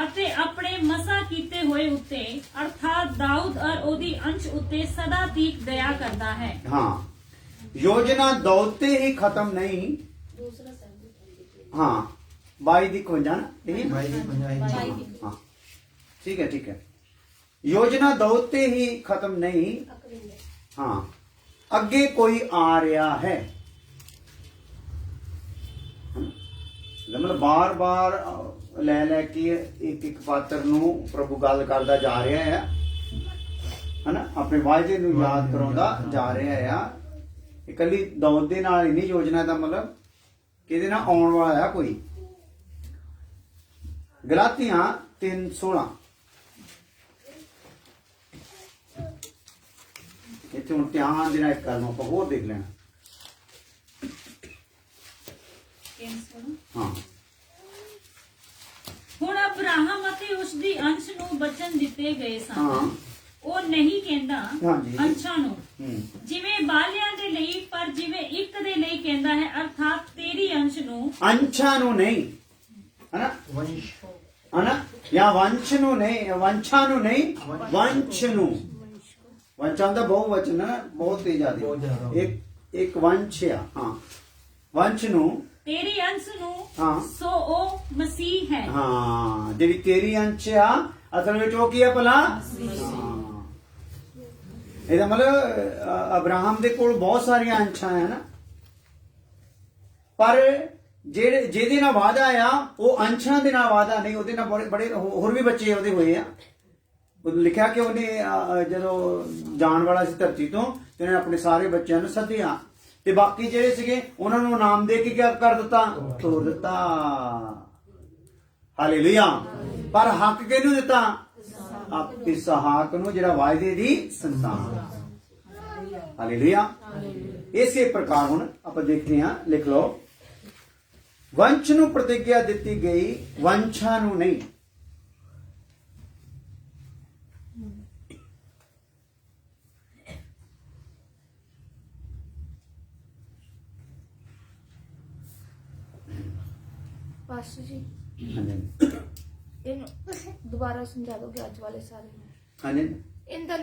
ਅਤੇ ਆਪਣੇ ਮਸਾ ਕੀਤੇ ਹੋਏ ਉੱਤੇ ਅਰਥਾਤ ਦਾਊਦ ਔਰ ਉਹਦੀ ਅੰਸ਼ ਉੱਤੇ ਸਦਾ ਤੀਕ ਦਇਆ ਕਰਦਾ ਹੈ। हाँ, योजना दौड़ते ही खत्म नहीं। हाँ, 22 ਦੀ 52 ਨਾ ਇਹ? हाँ, ठीक है, ठीक है। योजना दौड़ते ही खत्म नहीं। हाँ, ਅੱਗੇ ਕੋਈ ਆ ਰਿਹਾ ਹੈ। ਮਤਲਬ ਬਾਰ-ਬਾਰ ਲੈ ਲੈ ਕੇ ਇੱਕ ਇੱਕ ਪਾਤਰ ਨੂੰ ਪ੍ਰਭੂ ਗੱਲ ਕਰਦਾ ਜਾ ਰਿਹਾ ਹੈ, ਹਨਾ, ਆਪਣੇ ਵਾਅਦੇ ਨੂੰ ਯਾਦ ਕਰਾਉਂਦਾ ਜਾ ਰਿਹਾ ਆ। ਇਕੱਲੀ ਦੌਦ ਦੇ ਨਾਲ ਹੀ ਨਹੀਂ, ਯੋਜਨਾ ਦਾ ਮਤਲਬ ਕਿਹਦੇ ਨਾਲ ਆਉਣ ਵਾਲਾ ਆ ਕੋਈ। ਗਲਾਤੀਆਂ 3:16 ਇੱਥੇ ਹੁਣ ਧਿਆਨ ਦੇਣਾ ਇੱਕ ਗੱਲ ਨੂੰ ਆਪਾਂ ਹੋਰ ਦੇਖ ਲੈਣਾ। ਹਾਂ, ਹੁਣ ਅਬਰਾਹਮ ਅਤੇ ਉਸ ਦੀ ਅੰਸ਼ ਨੂੰ ਬਚਨ ਦਿੱਤੇ ਗਏ ਸਨ। ਹਾਂ। ਉਹ ਨਹੀਂ ਕਹਿੰਦਾ ਹਾਂਜੀ। ਅੰਸ਼ਾਂ ਨੂੰ ਜਿਵੇਂ ਬਾਲਿਆਂ ਦੇ ਲਈ, ਪਰ ਜਿਵੇਂ ਇੱਕ ਦੇ ਲਈ ਕਹਿੰਦਾ ਹੈ, ਅਰਥਾਤ ਤੇਰੀ ਅੰਸ਼ ਨੂੰ। ਅੰਸ਼ਾਂ ਨੂੰ ਨਹੀਂ, ਹਨਾ, ਹਨਾ, ਜਾਂ ਵੰਸ਼ ਨੂੰ ਨਹੀਂ, ਵੰਸ਼ਾਂ ਨੂੰ ਨਹੀਂ, ਵੰਸ਼ ਨੂੰ। ਵੰਸ਼ਾਂ ਦਾ ਬਹੁਵਚਨ ਹੈ, ਬਹੁਤ ਤੇਜ਼ ਆਦੀ। ਇੱਕ ਵੰਸ਼ ਆ। ਹਾਂ, ਵੰਸ਼ ਨੂੰ, ਤੇਰੀ ਅੰਸ਼ ਨੂੰ। ਹਾਂ। ਸੋ ਉਹ ਮਸੀਹ ਹੈ। ਹਾਂ, ਜਿਹੜੀ ਤੇਰੀ ਅੰਸ਼ ਆ ਅਸਲ ਵਿੱਚ ਉਹ ਕੀ ਆ ਭਲਾ? ਇਹਦਾ ਮਤਲਬ ਅਬਰਾਹਮ ਦੇ ਕੋਲ ਬਹੁਤ ਸਾਰੀਆਂ ਅੰਸ਼ਾਂ ਹੈ ਨਾ, ਪਰ ਜਿਹਦੇ ਨਾਲ ਵਾਅਦਾ ਆ ਉਹ ਅੰਸ਼ਾਂ ਦੇ ਨਾਲ ਵਾਅਦਾ ਨਹੀਂ, ਉਹਦੇ ਨਾਲ ਬੜੇ ਹੋਰ ਵੀ ਬੱਚੇ ਉਹਦੇ ਹੋਏ ਆ। ਲਿਖਿਆ ਕਿ ਉਹਨੇ ਜਦੋਂ ਜਾਣ ਵਾਲਾ ਸੀ ਧਰਤੀ ਤੋਂ, ਤੇ ਉਹਨੇ ਆਪਣੇ ਸਾਰੇ ਬੱਚਿਆਂ ਨੂੰ ਸੱਦਿਆ, ਤੇ ਬਾਕੀ ਜਿਹੜੇ ਸੀਗੇ ਉਹਨਾਂ ਨੂੰ ਨਾਮ ਦੇ ਕੇ ਕੀ ਕਰ ਦਿੱਤਾ? ਤੋੜ ਦਿੱਤਾ। ਹਾਲੇਲੂਇਆ। ਪਰ ਹੱਕ ਕਿਹਨੂੰ ਦਿੱਤਾ? ਇਸਹਾਕ ਨੂੰ, ਜਿਹੜਾ ਵਾਅਦੇ ਦੀ ਸੰਤਾਨ। ਹਾਲੇਲੂਇਆ। ਇਸੇ ਪ੍ਰਕਾਰ ਹੁਣ ਆਪਾਂ ਦੇਖਦੇ ਹਾਂ, ਲਿਖ ਲਓ, ਵੰਸ਼ ਨੂੰ ਪ੍ਰਤਿਗਿਆ ਦਿੱਤੀ ਗਈ, ਵੰਸ਼ਾਂ ਨੂੰ ਨਹੀਂ। पास्टर जी ਹਾਂਜੀ, इन दोबारा समझा दोगे आज वाले सारे में? ਹਾਂਜੀ। इनका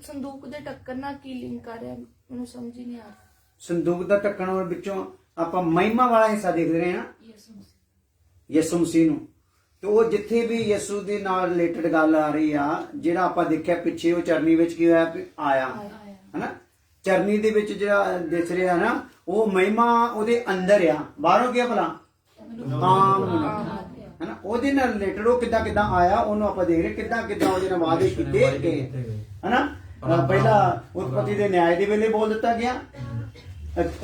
संदूक दे टक्कर ना की लिंक कर रहा मैंने समझ ही नहीं आ रहा। ਸੰਦੂਕ ਦਾ ਢੱਕਣ ਔਰ ਵਿੱਚੋਂ ਆਪਾਂ ਮਹਿਮਾ ਵਾਲਾ ਹਿੱਸਾ ਦੇਖ ਰਹੇ ਹਾਂ, ਯਿਸੂ ਮਸੀਹ ਨੂੰ। ਤੇ ਉਹ ਜਿੱਥੇ ਵੀ ਯਿਸੂ ਦੇ ਨਾਲ ਰਿਲੇਟਡ ਗੱਲ ਆ ਰਹੀ ਆ, ਜਿਹੜਾ ਆਪਾਂ ਦੇਖਿਆ ਪਿੱਛੇ, ਉਹ ਚਰਨੀ ਵਿੱਚ ਕੀ ਹੋਇਆ? ਆਇਆ, ਹਨਾ। ਚਰਨੀ ਦੇ ਵਿੱਚ ਜਿਹੜਾ ਦਿਸ ਰਿਹਾ ਨਾ, ਉਹ ਮਹਿਮਾ ਉਹਦੇ ਅੰਦਰ ਆ, ਬਾਹਰੋਂ ਕੀ ਭਲਾ? ਆਮ ਹਨਾ, ਉਹਦੇ ਨਾਲ ਰਿਲੇਟਡ ਉਹ ਕਿੱਦਾਂ ਕਿੱਦਾਂ ਆਇਆ, ਉਹਨੂੰ ਆਪਾਂ ਦੇਖ ਰਹੇ ਕਿੱਦਾਂ ਕਿੱਦਾਂ ਉਹਦੇ ਨਾਲ ਵਾਅਦੇ ਕੀਤੇ ਗਏ, ਹਨਾ। ਪਹਿਲਾ ਉਤਪਤੀ ਦੇ ਨਿਆਂ ਦੇ ਵੇਲੇ ਬੋਲ ਦਿੱਤਾ ਗਿਆ,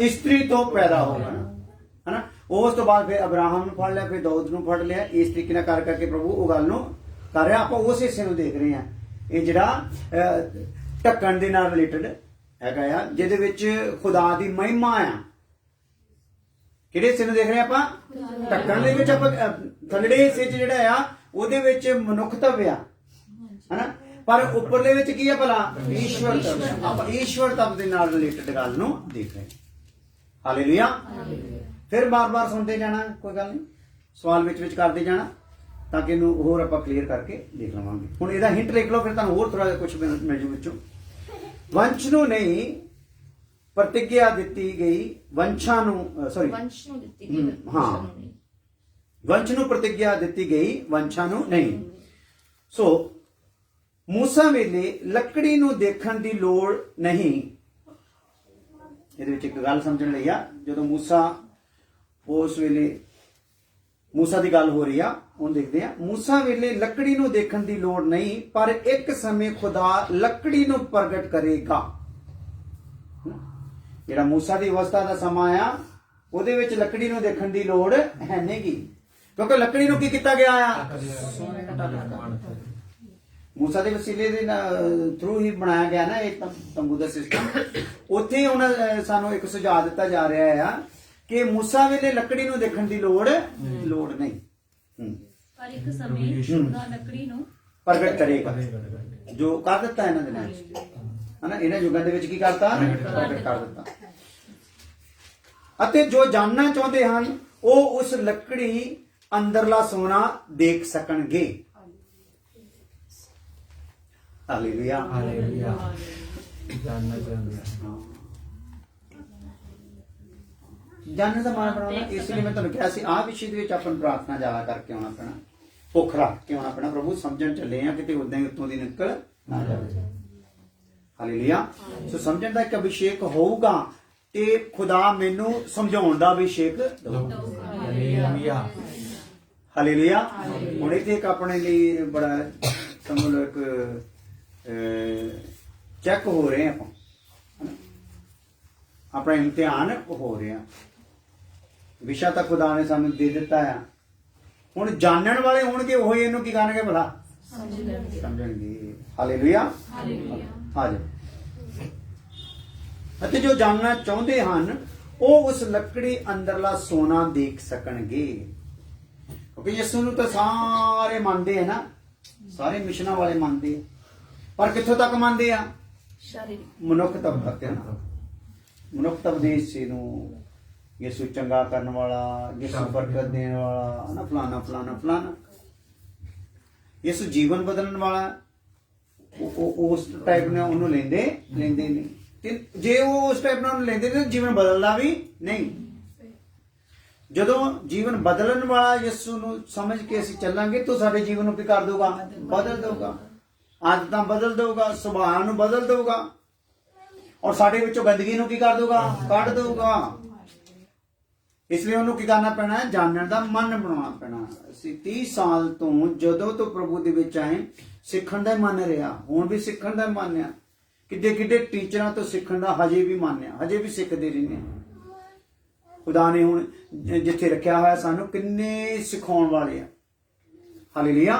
ਇਸਤਰੀ ਤੋਂ ਪੈਦਾ ਹੋਗਾ, ਹਨਾ। ਉਸ ਤੋਂ ਬਾਅਦ ਫਿਰ ਅਬਰਾਹਮ ਨੂੰ ਫੜ ਲਿਆ, ਫਿਰ ਦਾਊਦ ਨੂੰ ਫੜ ਲਿਆ। ਇਸ ਤਰੀਕੇ ਨਾਲ ਕਰ ਕਰਕੇ ਪ੍ਰਭੂ ਉਹ ਗੱਲ ਨੂੰ ਕਰ ਰਿਹਾ। ਆਪਾਂ ਉਸ ਹਿੱਸੇ ਨੂੰ ਦੇਖ ਰਹੇ ਹਾਂ, ਇਹ ਜਿਹੜਾ ਢੱਕਣ ਦੇ ਨਾਲ ਰਿਲੇਟਡ ਹੈਗਾ ਆ, ਜਿਹਦੇ ਵਿੱਚ ਖੁਦਾ ਦੀ ਮਹਿਮਾ ਆ। ਕਿਹੜੇ ਹਿੱਸੇ ਨੂੰ ਦੇਖ ਰਹੇ ਆਪਾਂ? ਢੱਕਣ ਦੇ ਵਿੱਚ। ਆਪਾਂ ਥੱਲੜੇ ਹਿੱਸੇ 'ਚ ਜਿਹੜਾ ਆ ਉਹਦੇ ਵਿੱਚ ਮਨੁੱਖਤਵ ਆ, ਹਨਾ, ਪਰ ਉੱਪਰਲੇ ਵਿੱਚ ਕੀ ਆ ਭਲਾ? ਈਸ਼ਵਰ ਤੱਤ। ਆਪਾਂ ਈਸ਼ਵਰ ਤੱਤ ਦੇ ਨਾਲ ਰਿਲੇਟਡ ਗੱਲ ਨੂੰ ਦੇਖ ਰਹੇ। ਹਾਲੇਲੂਇਆ। ਫਿਰ ਬਾਰ-ਬਾਰ ਸੁਣਦੇ ਜਾਣਾ, ਕੋਈ ਗੱਲ ਨਹੀਂ, ਸਵਾਲ ਵਿੱਚ ਕਰਦੇ ਜਾਣਾ, ਤਾਂ ਕਿ ਇਹਨੂੰ ਹੋਰ ਆਪਾਂ ਕਲੀਅਰ ਕਰਕੇ ਦੇਖ ਲਵਾਂਗੇ। ਹੁਣ ਇਹਦਾ ਹਿੰਟ ਲਿਖ ਲਓ, ਫਿਰ ਤੁਹਾਨੂੰ ਹੋਰ ਥੋੜਾ ਜਿਹਾ ਕੁਝ ਮਿਲ ਜੂ ਵਿੱਚੋਂ। ਵੰਸ਼ ਨੂੰ ਨਹੀਂ ਪ੍ਰਤਿਗਿਆ ਦਿੱਤੀ ਗਈ, ਵੰਸ਼ਾਂ ਨੂੰ, ਸੌਰੀ, वंश ਨੂੰ ਦਿੱਤੀ ਗਈ, ਹਾਂ, वंश ਨੂੰ नहीं। ਵੰਸ਼ ਨੂੰ ਪ੍ਰਤਿਗਿਆ ਦਿੱਤੀ ਗਈ, ਵੰਸ਼ਾਂ ਨੂੰ ਨਹੀਂ। ਸੋ ਮੂਸਾ ਵੇਲੇ ਲੱਕੜੀ ਨੂੰ ਦੇਖਣ ਦੀ ਲੋੜ ਨਹੀਂ। ਇਹਦੇ ਵਿੱਚ ਇੱਕ ਗੱਲ ਸਮਝਣ ਲਈ ਆ, ਜਦੋਂ ਮੂਸਾ, ਉਸ ਵੇਲੇ ਮੂਸਾ ਦੀ ਗੱਲ ਹੋ ਰਹੀ ਆ, ਹੁਣ ਦੇਖਦੇ ਆ। ਮੂਸਾ ਵੇਲੇ ਲੱਕੜੀ ਨੂੰ ਦੇਖਣ ਦੀ ਲੋੜ ਨਹੀਂ, ਪਰ ਇੱਕ ਸਮੇਂ ਖੁਦਾ ਲੱਕੜੀ ਨੂੰ ਪ੍ਰਗਟ ਕਰੇਗਾ। ਜਿਹੜਾ ਮੂਸਾ ਦੀ ਅਵਸਥਾ ਦਾ ਸਮਾਂ ਆ, ਉਹਦੇ ਵਿੱਚ ਲੱਕੜੀ ਨੂੰ ਦੇਖਣ ਦੀ ਲੋੜ ਹੈ ਨਹੀਂਗੀ, ਕਿਉਂਕਿ ਲੱਕੜੀ ਨੂੰ ਕੀ ਕੀਤਾ ਗਿਆ ਆ? ਮੂਸਾ ਦੇ ਵਸੀਲੇ ਦੇ ਥਰੂ ਹੀ ਬਣਾਇਆ ਗਿਆ ਨਾ ਇਹ ਤੰਬੂ ਦਾ ਸਿਸਟਮ। ਉੱਥੇ ਹੁਣ ਸਾਨੂੰ ਇੱਕ ਸੁਝਾਅ ਦਿੱਤਾ ਜਾ ਰਿਹਾ ਆ ਕਿ ਮੂਸਾ ਵੇਲੇ ਲੱਕੜੀ ਨੂੰ ਦੇਖਣ ਦੀ ਲੋੜ ਨਹੀਂ, ਪਰ ਇੱਕ ਸਮੇਂ ਖੁਦਾ ਲੱਕੜੀ ਨੂੰ ਪ੍ਰਗਟ ਕਰੇਗਾ, ਜੋ ਕਰ ਦਿੱਤਾ ਇਹਨਾਂ ਦੇ ਨਾਲ, ਹਨਾ। ਇਹਨਾਂ ਯੁੱਗਾਂ ਦੇ ਵਿੱਚ ਕੀ ਕਰਤਾ? ਪ੍ਰਗਟ ਕਰ ਦਿੱਤਾ। ਅਤੇ ਜੋ ਜਾਣਨਾ ਚਾਹੁੰਦੇ ਹਨ ਉਹ ਉਸ ਲੱਕੜੀ ਅੰਦਰਲਾ ਸੋਨਾ ਦੇਖ ਸਕਣਗੇ। ਹਾਲੇਲੂਇਆ। ਹਾਲੇਲੂਇਆ। ਜਾਨਣਾ ਚਾਹੁੰਦੇ ਹਾਂ। ਜਾਣਨ ਦਾ ਮਾਣ ਬਣਾਉਣਾ। ਇਸ ਲਈ ਮੈਂ ਤੁਹਾਨੂੰ ਕਿਹਾ ਸੀ ਆਹ ਵਿਸ਼ੇ ਦੇ ਵਿੱਚ ਆਪਾਂ ਨੂੰ ਪ੍ਰਾਰਥਨਾ ਜ਼ਿਆਦਾ ਕਰਕੇ ਆਉਣਾ ਪੈਣਾ, ਭੁੱਖ ਰੱਖ ਕੇ ਆਉਣਾ ਪੈਣਾ। ਪ੍ਰਭੂ ਸਮਝਣ ਚੱਲੇ ਆ, ਕਿਤੇ ਉਦਾਂ ਹੀ ਉੱਤੋਂ ਦੀ ਨਿਕਲ ਨਾ ਜਾਵੇ। ਹਾਲੇਲੂਇਆ। ਸੋ ਸਮਝਣ ਦਾ ਇੱਕ ਅਭਿਸ਼ੇਕ ਹੋਊਗਾ ਤੇ ਖੁਦਾ ਮੈਨੂੰ ਸਮਝਾਉਣ ਦਾ ਅਭਿਸ਼ੇਕ ਦਊਗਾ। ਹਾਲੇਲੂਇਆ। ਹਾਲੇਲੂਇਆ। ਹੁਣ ਇੱਥੇ ਇੱਕ ਆਪਣੇ ਲਈ ਬੜਾ ਸਮਝ ਲਓ ਇੱਕ ਚੈੱਕ ਹੋ ਰਹੇ ਆਪਾਂ, ਆਪਣਾ ਇਮਤਿਹਾਨ ਹੋ ਰਿਹਾ। ਵਿਸ਼ਾ ਤਾਂ ਖੁਦਾ ਨੇ ਸਾਨੂੰ ਦੇ ਦਿੱਤਾ ਆ। ਹੁਣ ਜਾਣਨ ਵਾਲੇ ਹੋਣਗੇ ਉਹ ਇਹਨੂੰ ਕੀ ਕਰਨਗੇ ਭਲਾ? ਸਮਝਣਗੇ। ਹਾਲੇਲੂਇਆ। ਆ ਜਾਓ। ਅਤੇ ਜੋ ਜਾਣਨਾ ਚਾਹੁੰਦੇ ਹਨ ਉਹ ਉਸ ਲੱਕੜੀ ਅੰਦਰਲਾ ਸੋਨਾ ਦੇਖ ਸਕਣਗੇ। ਕਿਉਂਕਿ ਯਿਸੂ ਨੂੰ ਤਾਂ ਸਾਰੇ ਮੰਨਦੇ ਆ ਨਾ, ਸਾਰੇ ਮਿਸ਼ਨਾਂ ਵਾਲੇ ਮੰਨਦੇ ਆ, ਪਰ ਕਿੱਥੋਂ ਤੱਕ ਮੰਨਦੇ ਆ? ਮਨੁੱਖ ਤੱਕ ਨਾ। ਮਨੁੱਖ ਤਬਦੀਸ਼ ਨੂੰ ਯਿਸੂ ਚੰਗਾ ਕਰਨ ਵਾਲਾ, ਯਿਸੂ ਬਰਕਤ ਦੇਣ ਵਾਲਾ ਨਾ, ਫਲਾਣਾ ਫਲਾਣਾ ਫਲਾਣਾ। ਯਿਸੂ ਜੀਵਨ ਬਦਲਣ ਵਾਲਾ, ਉਸ ਟਾਈਪ ਨੇ ਉਹਨੂੰ ਲੈਂਦੇ ਨਹੀਂ। ਤੇ ਜੇ ਉਹ ਉਸ ਟਾਈਪ ਨਾਲ ਉਹਨੂੰ ਲੈਂਦੇ ਨੇ, ਜੀਵਨ ਬਦਲਦਾ ਵੀ ਨਹੀਂ। ਜਦੋਂ ਜੀਵਨ ਬਦਲਣ ਵਾਲਾ ਯਿਸੂ ਨੂੰ ਸਮਝ ਕੇ ਅਸੀਂ ਚੱਲਾਂਗੇ ਤਾਂ ਸਾਡੇ ਜੀਵਨ ਨੂੰ ਕੀ ਕਰ ਦਊਗਾ? ਬਦਲ ਦਊਗਾ। ਆਦਤਾਂ ਬਦਲ ਦਊਗਾ, ਸੁਭਾਅ ਨੂੰ ਬਦਲ ਦਊਗਾ, ਔਰ ਸਾਡੇ ਵਿੱਚੋਂ ਗੰਦਗੀ ਨੂੰ ਕੀ ਕਰ ਦਊਗਾ? ਕੱਢ ਦਊਗਾ। ਇਸ ਲਈ ਉਹਨੂੰ ਕੀ ਕਰਨਾ ਪੈਣਾ? ਜਾਣਨ ਦਾ ਮਨ ਬਣਾਉਣਾ ਪੈਣਾ। ਅਸੀਂ 30 ਸਾਲ ਤੋਂ ਜਦੋਂ ਤੋਂ ਪ੍ਰਭੂ ਦੇ ਵਿੱਚ ਆਏ ਸਿੱਖਣ ਦਾ ਮਨ ਰਿਹਾ, ਹੁਣ ਵੀ ਸਿੱਖਣ ਦਾ ਮਨ ਆ। ਕਿੱਡੇ ਟੀਚਰਾਂ ਤੋਂ ਸਿੱਖਣ ਦਾ ਹਜੇ ਵੀ ਮਨ ਆ, ਹਜੇ ਵੀ ਸਿੱਖਦੇ ਰਹਿੰਦੇ ਆ। ਖੁਦਾ ਨੇ ਹੁਣ ਜਿੱਥੇ ਰੱਖਿਆ ਹੋਇਆ ਸਾਨੂੰ ਕਿੰਨੇ ਸਿਖਾਉਣ ਵਾਲੇ ਆ। ਹਾਲੇਲੂਇਆ।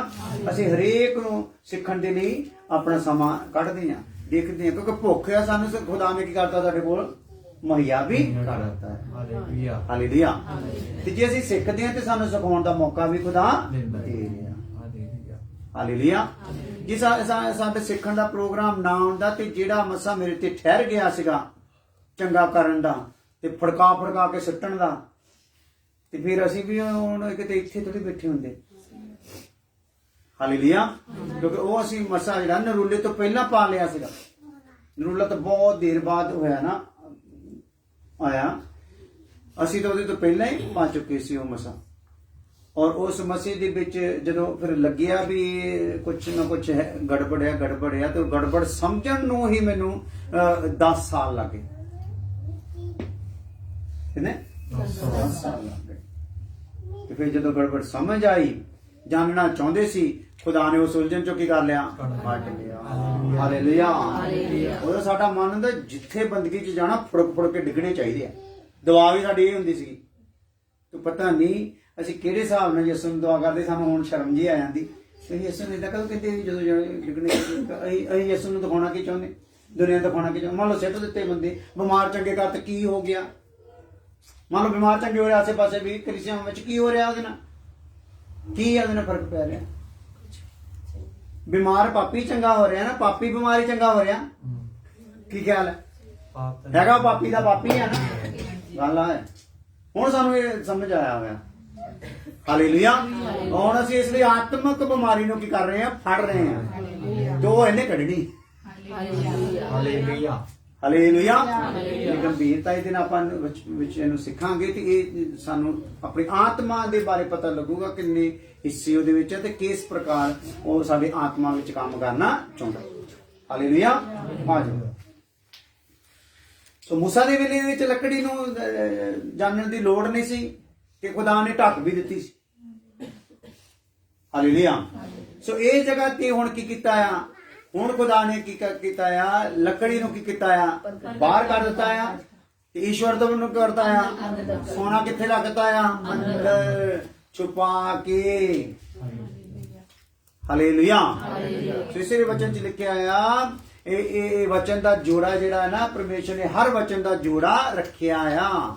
ਅਸੀਂ ਹਰੇਕ ਨੂੰ ਸਿੱਖਣ ਦੇ ਲਈ ਆਪਣਾ ਸਮਾਂ ਕੱਢਦੇ ਆ, ਦੇਖਦੇ ਆ, ਕਿਉਂਕਿ ਭੁੱਖ ਆ ਸਾਨੂੰ। ਖੁਦਾ ਨੇ ਕੀ ਕਰਤਾ? ਸਾਡੇ ਕੋਲ ਮੁਹੱਈਆ ਵੀ ਕਰ ਦਿੱਤਾ ਹੈ। ਹਾਲੇਲੂਇਆ। ਹਾਲੇਲੂਇਆ। ਤੇ ਜੇ ਅਸੀਂ ਸਿੱਖਦੇ ਆ ਤੇ ਸਾਨੂੰ ਸਿਖਾਉਣ ਦਾ ਮੌਕਾ ਵੀ ਖੁਦਾ ਦੇ ਰਿਹਾ। ਹਾਲੇਲੂਇਆ। ਹਾਲੇਲੂਇਆ। ਜੇ ਸਾਡੇ ਸਿੱਖਣ ਦਾ ਪ੍ਰੋਗਰਾਮ ਨਾ ਹੁੰਦਾ ਤੇ ਜਿਹੜਾ ਮਸਾ ਮੇਰੇ ਤੇ ਠਹਿਰ ਗਿਆ ਸੀਗਾ ਚੰਗਾ ਕਰਨ ਦਾ ਤੇ ਫੜਕਾ ਕੇ ਸੁੱਟਣ ਦਾ, ਤੇ ਫਿਰ ਅਸੀਂ ਵੀ ਹੁਣ ਕਿਤੇ ਇੱਥੇ ਥੋੜੀ ਬੈਠੇ ਹੁੰਦੇ। ਹਾਲੇਲੂਇਆ। ਕਿਉਂਕਿ ਉਹ ਅਸੀਂ ਮਸਾ ਜਿਹੜਾ ਨਰੂਲੇ ਤੋਂ ਪਹਿਲਾਂ ਪਾ ਲਿਆ ਸੀਗਾ। ਨਰੂਲਾ ਤਾਂ ਬਹੁਤ ਦੇਰ ਬਾਅਦ ਹੋਇਆ ਨਾ, ਆਇਆ। ਅਸੀਂ ਤਾਂ ਉਹਦੇ ਤੋਂ ਪਹਿਲਾਂ ਹੀ ਪਾ ਚੁੱਕੇ ਸੀ ਉਹ ਮਸਾ। ਔਰ ਉਸ ਮਸੀ ਦੇ ਵਿੱਚ ਜਦੋਂ ਫਿਰ ਲੱਗਿਆ ਵੀ ਕੁਛ ਨਾ ਕੁਛ ਗੜਬੜਿਆ ਤੇ ਗੜਬੜ ਸਮਝਣ ਨੂੰ ਹੀ ਮੈਨੂੰ 10 ਸਾਲ ਲੱਗੇ। ਕਿੰਨੇ? 10 ਸਾਲ ਲੱਗੇ। ਤੇ ਫਿਰ ਜਦੋਂ ਗੜਬੜ ਸਮਝ ਆਈ, ਜਾਣਨਾ ਚਾਹੁੰਦੇ ਸੀ, ਖੁਦਾ ਨੇ ਉਸ ਉਲਝਣ ਚੋਂ ਕੀ ਕਰ ਲਿਆ? ਕੱਢ ਲਿਆ। ਹਾਲੇਲੂਇਆ। ਉਹਦਾ ਸਾਡਾ ਮਨ ਹੁੰਦਾ ਜਿੱਥੇ ਬੰਦਗੀ 'ਚ ਜਾਣਾ ਫੁੜਕ ਕੇ ਡਿੱਗਣੇ ਚਾਹੀਦੇ ਆ। ਦੁਆ ਵੀ ਸਾਡੀ ਇਹ ਹੁੰਦੀ ਸੀ। ਤੂੰ ਪਤਾ ਨਹੀਂ ਅਸੀਂ ਕਿਹੜੇ ਹਿਸਾਬ ਨਾਲ ਯਿਸੂ ਨੂੰ ਦੁਆ ਕਰਦੇ, ਸਾਨੂੰ ਹੁਣ ਸ਼ਰਮ ਜੀ ਆ ਜਾਂਦੀ। ਯਿਸੂ ਨੇ ਤਾਂ ਕਦੋਂ ਕਹਿੰਦੇ ਜਦੋਂ ਡਿੱਗਣੇ, ਅਸੀਂ ਯਿਸੂ ਨੂੰ ਦਿਖਾਉਣਾ ਕੀ ਚਾਹੁੰਦੇ? ਦੁਨੀਆ ਦਿਖਾਉਣਾ ਕੀ ਚਾਹੁੰਦੇ? ਮੰਨ ਲਓ ਸਿੱਟ ਦਿੱਤੇ ਬੰਦੇ, ਬਿਮਾਰ ਚੰਗੇ ਕਰ ਤੇ ਕੀ ਹੋ ਗਿਆ? ਮੰਨ ਲਓ ਬਿਮਾਰ ਚੰਗੇ ਹੋ ਰਹੇ ਆਸੇ ਪਾਸੇ ਵੀ ਕਲੀਸਿਆਵਾਂ ਵਿੱਚ, ਕੀ ਹੋ ਰਿਹਾ ਉਹਦੇ ਨਾਲ? ਕੀ ਉਹਦੇ ਨਾਲ ਫਰਕ ਪੈ ਰਿਹਾ? ਬਿਮਾਰ ਪਾਪੀ ਚੰਗਾ ਹੋ ਰਿਹਾ ਨਾ, ਪਾਪੀ ਬਿਮਾਰੀ ਚੰਗਾ ਹੋ ਰਿਹਾ। ਕੀ ਖਿਆਲ ਹੈ? ਹੈਗਾ ਪਾਪੀ ਦਾ ਪਾਪੀ ਹੈ ਨਾ, ਗੱਲ ਹੈ। ਹੁਣ ਸਾਨੂੰ ਇਹ ਸਮਝ ਆਇਆ ਹੋਇਆ। ਹਾਲੇਲੂਇਆ। ਹੁਣ ਅਸੀਂ ਇਸ ਲਈ ਆਤਮਿਕ ਬਿਮਾਰੀ ਨੂੰ ਕੀ ਕਰ ਰਹੇ ਹਾਂ? ਫੜ ਰਹੇ ਹਾਂ, ਜੋ ਇਹਨੇ ਕੱਢਣੀ। ਹਾਲੇਲੂਇਆ। ਹਾਲੇਲੂਇਆ। ਇਹ ਗੰਭੀਰਤਾ ਇਹਦੇ ਨਾਲ ਆਪਾਂ ਵਿੱਚ ਇਹਨੂੰ ਸਿੱਖਾਂਗੇ ਤੇ ਇਹ ਸਾਨੂੰ ਆਪਣੀ ਆਤਮਾ ਦੇ ਬਾਰੇ ਪਤਾ ਲੱਗੂਗਾ, ਕਿੰਨੇ ਹਿੱਸੇ ਉਹਦੇ ਵਿੱਚ ਹੈ ਤੇ ਕਿਸ ਪ੍ਰਕਾਰ ਉਹ ਸਾਡੇ ਆਤਮਾ ਵਿੱਚ ਕੰਮ ਕਰਨਾ ਚਾਹੁੰਦਾ। ਹਾਲੇਲੂਇਆ। ਆ ਜਾਓ। ਸੋ ਮੂਸਾ ਦੇ ਵੇਲੇ ਵਿੱਚ ਲੱਕੜੀ ਨੂੰ ਜਾਣਨ ਦੀ ਲੋੜ ਨਹੀਂ ਸੀ ਕਿ ਖੁਦਾ ਨੇ ਢੱਕ ਵੀ ਦਿੱਤੀ ਸੀ। ਹਾਲੇਲੂਇਆ। ਸੋ ਇਹ ਜਗ੍ਹਾ ਤੇ ਹੁਣ ਕੀ ਕੀਤਾ ਆ? ਹੁਣ ਖੁਦਾ ਨੇ ਕੀ ਕੀਤਾ ਆ? ਲੱਕੜੀ ਨੂੰ ਕੀ ਕੀਤਾ ਆ? ਬਾਹਰ ਕੱਢ ਦਿੱਤਾ ਆ। ਤੇ ਈਸ਼ਵਰ ਤੋਂ ਨੂੰ ਕਰਤਾ ਆ? ਸੋਨਾ ਕਿੱਥੇ ਰੱਖਤਾ ਆ? ਅੰਦਰ ਛੁਪਾ ਕੇ। ਹਾਲੇਲੂਇਆ। ਇਸੇ ਵਚਨ 'ਚ ਲਿਖਿਆ ਆ, ਇਹ ਵਚਨ ਦਾ ਜੋੜਾ ਜਿਹੜਾ ਹੈ ਨਾ, ਪਰਮੇਸ਼ਰ ਨੇ ਹਰ ਵਚਨ ਦਾ ਜੋੜਾ ਰੱਖਿਆ ਆ।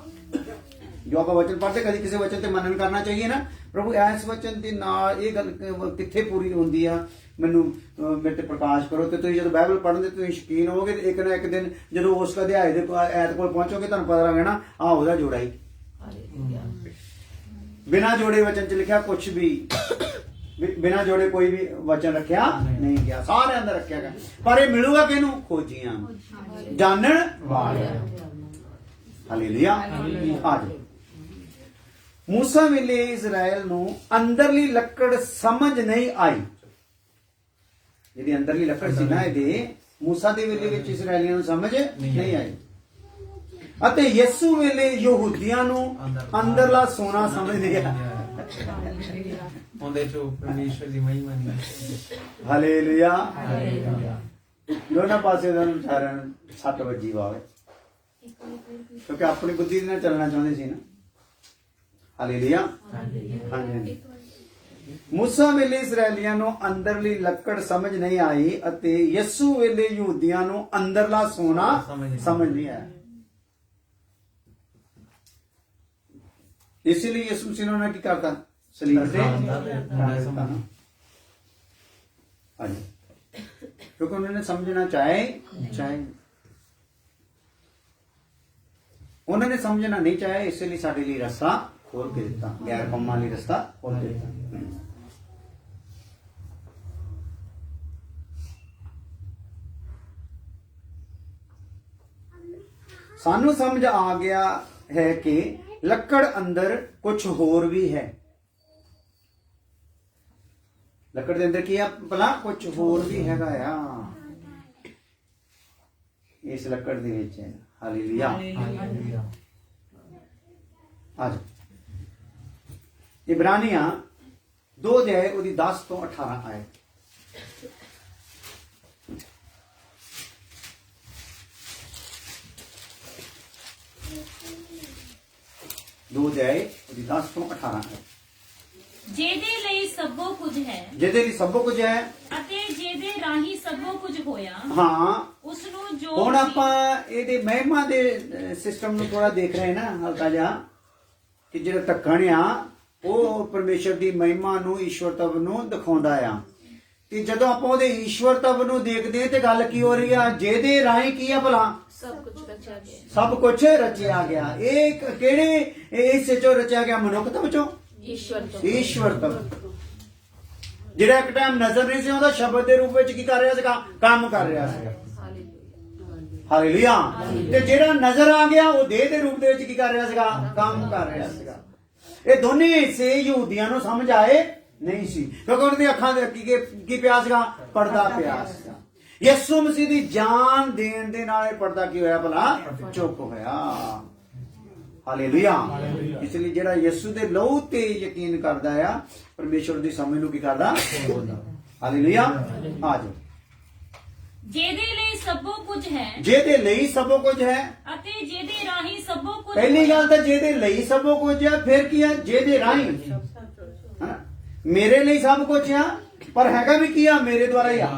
ਜੋ ਆਪਾਂ ਵਚਨ ਪੜ੍ਹਦੇ, ਕਦੀ ਕਿਸੇ ਵਚਨ ਤੇ ਮੰਨਣ ਕਰਨਾ ਚਾਹੀਏ ਨਾ। ਪ੍ਰਭੂ ਇਸ ਵਚਨ ਦੇ ਨਾਲ ਇਹ ਗੱਲ ਕਿੱਥੇ ਪੂਰੀ ਹੁੰਦੀ ਆ, ਮੈਨੂੰ ਮੇਰੇ ਤੇ ਪ੍ਰਕਾਸ਼ ਕਰੋ। ਤੇ ਤੁਸੀਂ ਜਦੋਂ ਬਾਈਬਲ ਪੜ੍ਹਨ ਦੇ ਤੁਸੀਂ ਸ਼ੌਕੀਨ ਹੋਵੋਗੇ ਤੇ ਇੱਕ ਨਾ ਇੱਕ ਦਿਨ ਜਦੋਂ ਉਸ ਅਧਿਆਇ ਦੇ ਐਤ ਕੋਲ ਪਹੁੰਚੋਗੇ ਤੁਹਾਨੂੰ ਪਤਾ ਲੱਗ ਜਾਣਾ, ਆਹ ਉਹਦਾ ਜੋੜਾ ਹੀ। ਬਿਨਾਂ ਜੋੜੇ ਵਚਨ ਚ ਲਿਖਿਆ ਕੁਝ ਵੀ ਬਿਨਾਂ ਜੋੜੇ ਕੋਈ ਵੀ ਵਚਨ ਰੱਖਿਆ ਨਹੀਂ ਗਿਆ, ਸਾਰੇ ਅੰਦਰ ਰੱਖਿਆ ਗਿਆ। ਪਰ ਇਹ ਮਿਲੂਗਾ ਕਿਹਨੂੰ? ਖੋਜੀਆਂ ਜਾਣਨ ਵਾਲਿਆਂ। ਹਾਲੇਲੂਇਆ। ਆਜੋ। ਮੂਸਾ ਵੇਲੇ ਇਜ਼ਰਾਈਲ ਨੂੰ ਅੰਦਰਲੀ ਲੱਕੜ ਸਮਝ ਨਹੀਂ ਆਈ। ਜਿਹੜੀ ਅੰਦਰਲੀ ਲੱਕੜ ਸੀ ਨਾ ਇਹਦੇ, ਮੂਸਾ ਦੇ ਵੇਲੇ ਵਿੱਚ ਇਜ਼ਰਾਈਲੀਆਂ ਨੂੰ ਸਮਝ ਨਹੀਂ ਆਈ। ਅਤੇ ਯਿਸੂ ਵੇਲੇ ਯਹੂਦੀਆਂ ਨੂੰ ਅੰਦਰਲਾ ਸੋਨਾ ਸਮਝ ਨਹੀਂ ਆਇਆ। ਉਹਦੇ ਚੋਂ ਪਰਮੇਸ਼ਰ ਦੀ ਮਹਿਮਾ ਨਹੀਂ। ਹਾਲੇਲੂਇਆ। ਹਾਲੇਲੂਇਆ। ਦੋਨਾਂ ਪਾਸੇ ਦਾ ਵਿਚਾਰਿਆਂ ਨੂੰ 6 ਵੱਜੀ ਵਾਵੇ, ਕਿਉਂਕਿ ਆਪਣੀ ਬੁੱਧੀ ਦੇ ਨਾਲ ਚੱਲਣਾ ਚਾਹੁੰਦੇ ਸੀ ਨਾ। ਹਾਲੇਲੂਇਆ। ਹਾਂਜੀ। ਮੂਸਾ ਵੇਲੇ ਇਸਰਾਏਲੀਆਂ ਨੂੰ ਅੰਦਰਲੀ ਲੱਕੜ ਸਮਝ ਨਹੀਂ ਆਈ ਅਤੇ ਯਿਸੂ ਵੇਲੇ ਯਹੂਦੀਆਂ ਨੂੰ ਅੰਦਰਲਾ ਸੋਨਾ ਸਮਝ ਨਹੀਂ ਆਇਆ। ਇਸ ਲਈ ਯਿਸੂ ਮਸੀਹ ਨੇ ਕੀ ਕਰਤਾ? ਸਲੀਬ ਤੇ ਕਿਉਂਕਿ ਉਹਨਾਂ ਨੇ ਸਮਝਣਾ ਚਾਹੇ ਉਹਨਾਂ ਨੇ ਸਮਝਣਾ ਨਹੀਂ ਚਾਹਿਆ, ਇਸ ਲਈ ਸਾਡੇ ਲਈ ਰਸਤਾ ਖੋਲ ਕੇ ਦਿੱਤਾ, ਗੈਰ ਕੌਮਾਂ ਲਈ ਰਸਤਾ ਖੋਲ ਕੇ ਦਿੱਤਾ। ਸਾਨੂੰ ਸਮਝ ਆ ਗਿਆ ਹੈ ਕਿ ਲੱਕੜ ਅੰਦਰ ਕੁਝ ਹੋਰ ਵੀ ਹੈ। ਲੱਕੜ ਦੇ ਅੰਦਰ ਕੀ ਆ? ਭਲਾ ਕੁਝ ਹੋਰ ਵੀ ਹੈਗਾ ਆ ਇਸ ਲੱਕੜ ਦੇ ਵਿੱਚ। ਹਾਲੇਲੂਇਆ। ਹਾਲੇਲੂਇਆ। ਅੱਜ ਇਬਰਾਨੀਆਂ 2 ਅਧਿਆਇ ਉਹਦੀ 10 ਤੋਂ 18 ਆਏ। ਦੋ ਅਧਿਆਇ ਉਹਦੀ 10 ਤੋਂ 18 ਆਏ। ਜਿਹਦੇ ਲਈ ਸਭੋ ਕੁਝ ਹੈ, ਜਿਹਦੇ ਲਈ ਸਭ ਕੁਝ ਹੈ ਅਤੇ ਜਿਹਦੇ ਰਾਹੀਂ ਸਭੋ ਕੁਝ ਹੋਇਆ, ਹਾਂ। ਉਸ ਨੂੰ ਜੋ ਹੁਣ ਆਪਾਂ ਇਹਦੇ ਮਹਿਮਾ ਦੇ ਸਿਸਟਮ ਨੂੰ ਥੋੜਾ ਦੇਖ ਰਹੇ ਨਾ, ਹਲਕਾ ਜਿਹਾ, ਕਿ ਜਿਹੜਾ ਢੱਕਣ ਆ ਉਹ ਪਰਮੇਸ਼ਰ ਦੀ ਮਹਿਮਾ ਨੂੰ, ਈਸ਼ਵਰਤਵ ਨੂੰ ਦਿਖਾਉਂਦਾ ਆ। ਤੇ ਜਦੋਂ ਆਪਾਂ ਉਹਦੇ ਈਸ਼ਵਰਤਵ ਨੂੰ ਦੇਖਦੇ ਤੇ ਗੱਲ ਕੀ ਹੋ ਰਹੀ ਆ? ਜਿਹਦੇ ਰਾਹੀਂ ਕੀ ਆ ਭਲਾ? सब कुछ रचा गया। ਸਭ ਕੁਝ ਰਚਿਆ ਗਿਆ। ਇਹ ਕਿਹੜੇ ਇਸ ਚੋਂ ਰਚਿਆ ਗਿਆ? ਮਨੁੱਖਤਵ ਚੋਂ, ईश्वर तो ਈਸ਼ਵਰਤਵ। ਜਿਹੜਾ ਇੱਕ ਟਾਈਮ ਨਜ਼ਰ ਨਹੀਂ ਸੀ ਆਉਂਦਾ, ਸ਼ਬਦ ਦੇ ਰੂਪ ਵਿੱਚ ਕੀ ਕਰ ਰਿਹਾ ਸੀਗਾ? ਕੰਮ ਕਰ ਰਿਹਾ ਸੀਗਾ। ਹਾਲੇਲੂਇਆ। ਤੇ ਜਿਹੜਾ ਨਜ਼ਰ ਆ ਗਿਆ ਉਹ ਦੇਹ ਦੇ ਰੂਪ ਦੇ ਵਿੱਚ ਕੀ ਕਰ ਰਿਹਾ ਸੀਗਾ? ਕੰਮ ਕਰ ਰਿਹਾ ਸੀਗਾ। ਇਹ ਦੋਨੇ ਹਿੱਸੇ ਯਹੂਦੀਆਂ ਨੂੰ ਸਮਝ ਆਏ ਨਹੀਂ ਸੀ, ਕਿਉਂਕਿ ਉਹਨਾਂ ਦੀਆਂ ਅੱਖਾਂ ਦੇ ਕੀ ਪਿਆ ਸੀਗਾ? ਪਰਦਾ ਪਿਆ ਸੀਗਾ। ਯਿਸੂ ਮਸੀਹ ਦੀ ਜਾਨ ਦੇਣ ਦੇ ਨਾਲ ਇਹ ਪਰਦਾ ਕੀ ਹੋਇਆ ਭਲਾ? ਚੁੱਪ ਹੋਇਆ। ਹਾਲੇਲੂਇਆ। ਇਸ ਲਈ ਜਿਹੜਾ ਯਿਸੂ ਦੇ ਲਹੂ ਤੇ ਯਕੀਨ ਕਰਦਾ ਆ, ਪਰਮੇਸ਼ਰ ਦੀ ਸਮਝ ਨੂੰ ਕੀ ਕਰਦਾ? ਹਾਲੇਲੂਇਆ। ਆ ਜਾਓ। ਜਿਹਦੇ ਲਈ ਸਭੋ ਕੁਝ ਹੈ, ਜਿਹਦੇ ਲਈ ਸਭ ਕੁਝ ਹੈ। ਅਤੇ ਜਿਹਦੇ ਰਾਹੀਂ ਸਭੋ ਕੁਝ ਪਹਿਲੀ ਗੱਲ ਤਾਂ ਜਿਹਦੇ ਲਈ ਸਭ ਕੁਝ ਹੈ, ਫਿਰ ਕੀ ਹੈ? ਜਿਹਦੇ ਰਾਹੀਂ। ਹਾਂ, ਮੇਰੇ ਲਈ ਸਭ ਕੁਝ ਆ, ਪਰ ਹੈਗਾ ਵੀ ਕੀ ਆ? ਮੇਰੇ ਦੁਆਰਾ ਹੀ ਆ।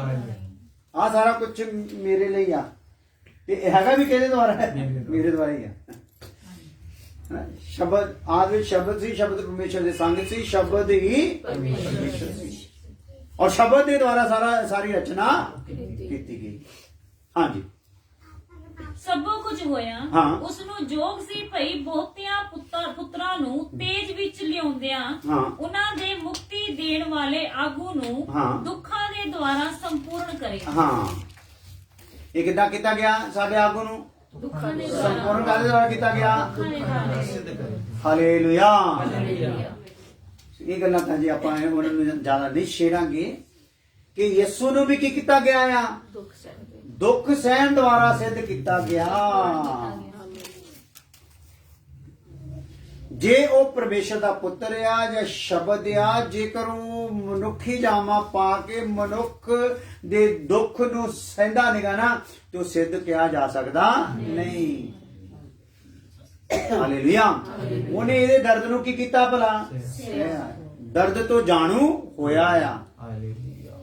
ਆ ਸਾਰਾ ਕੁਝ ਮੇਰੇ ਲਈ ਆ, ਤੇ ਹੈਗਾ ਵੀ ਕਿਹਦੇ ਦੁਆਰਾ ਹੈ? ਮੇਰੇ ਦੁਆਰਾ ਹੀ ਆ। ਸ਼ਬਦ ਆਦਿ ਵਿੱਚ ਸ਼ਬਦ ਸੀ, ਸ਼ਬਦ ਪਰਮੇਸ਼ਰ ਦੇ ਸੰਗ ਸੀ, ਸ਼ਬਦ ਹੀ ਪਰਮੇਸ਼ਰ ਸੀ, ਔਰ ਸ਼ਬਦ ਦੇ ਦੁਆਰਾ ਸਾਰੀ ਰਚਨਾ ਕੀਤੀ ਗਈ। ਹਾਂਜੀ। ਸਭੋ ਕੁਝ ਹੋਇਆ, ਹਾਂ। ਉਸ ਨੂੰ ਜੋਗ ਸੀ ਭਈ ਬਹੁਤਿਆਂ ਪੁੱਤਰਾਂ ਨੂੰ ਤੇਜ ਵਿੱਚ ਲਿਆਉਂਦਿਆਂ ਹਾਂ। ਉਹਨਾਂ ਦੇ ਮੁਕਤੀ ਦੇਣ ਵਾਲੇ ਆਗੂ ਨੂੰ ਹਾਂ। ਦੁੱਖਾਂ ਦੇ ਦੁਆਰਾ ਸੰਪੂਰਨ ਕਰੇ। ਹਾਂ, ਇਹ ਕਿੱਦਾਂ ਕੀਤਾ ਗਿਆ? ਸਾਡੇ ਆਗੂ ਨੂੰ ਦੁੱਖਾਂ ਦੇ ਸੰਪੂਰਨ ਕਾਹਦੇ ਦੁਆਰਾ ਕੀਤਾ ਗਿਆ? ਦੁਆਰਾ ਹਾਲੇਲੂਇਆ। ਇਹ ਗੱਲਾਂ ਤਾਂ ਜੀ ਆਪਾਂ ਉਹਨਾਂ ਨੂੰ ਜ਼ਿਆਦਾ ਨਹੀਂ ਛੇੜਾਂਗੇ ਕਿ ਯਿਸੂ ਨੂੰ ਵੀ ਕੀ ਕੀਤਾ ਗਿਆ ਆ? दुख सहन गए। ਦੁੱਖ ਸਹਿਣ ਦੁਆਰਾ ਸਿੱਧ ਕੀਤਾ ਗਿਆ। ਜੇ ਉਹ ਪਰਮੇਸ਼ਰ ਦਾ ਪੁੱਤਰ ਆ ਜਾਂ ਸ਼ਬਦ ਆ, ਜੇਕਰ ਉਹ ਮਨੁੱਖੀ ਜਾਮਾ ਪਾ ਕੇ ਮਨੁੱਖ ਦੇ ਦੁੱਖ ਨੂੰ ਸਹਿੰਦਾ ਨਹੀਂਗਾ ਨਾ, ਤੇ ਉਹ ਸਿੱਧ ਕਿਹਾ ਜਾ ਸਕਦਾ ਨਹੀਂ। ਹਾਲੇਲੂਇਆ। ਉਹਨੇ ਇਹਦੇ ਦਰਦ ਨੂੰ ਕੀ ਕੀਤਾ ਭਲਾ? ਦਰਦ ਤੋਂ ਜਾਣੂ ਹੋਇਆ ਆ। ਹਾਲੇਲੂਇਆ।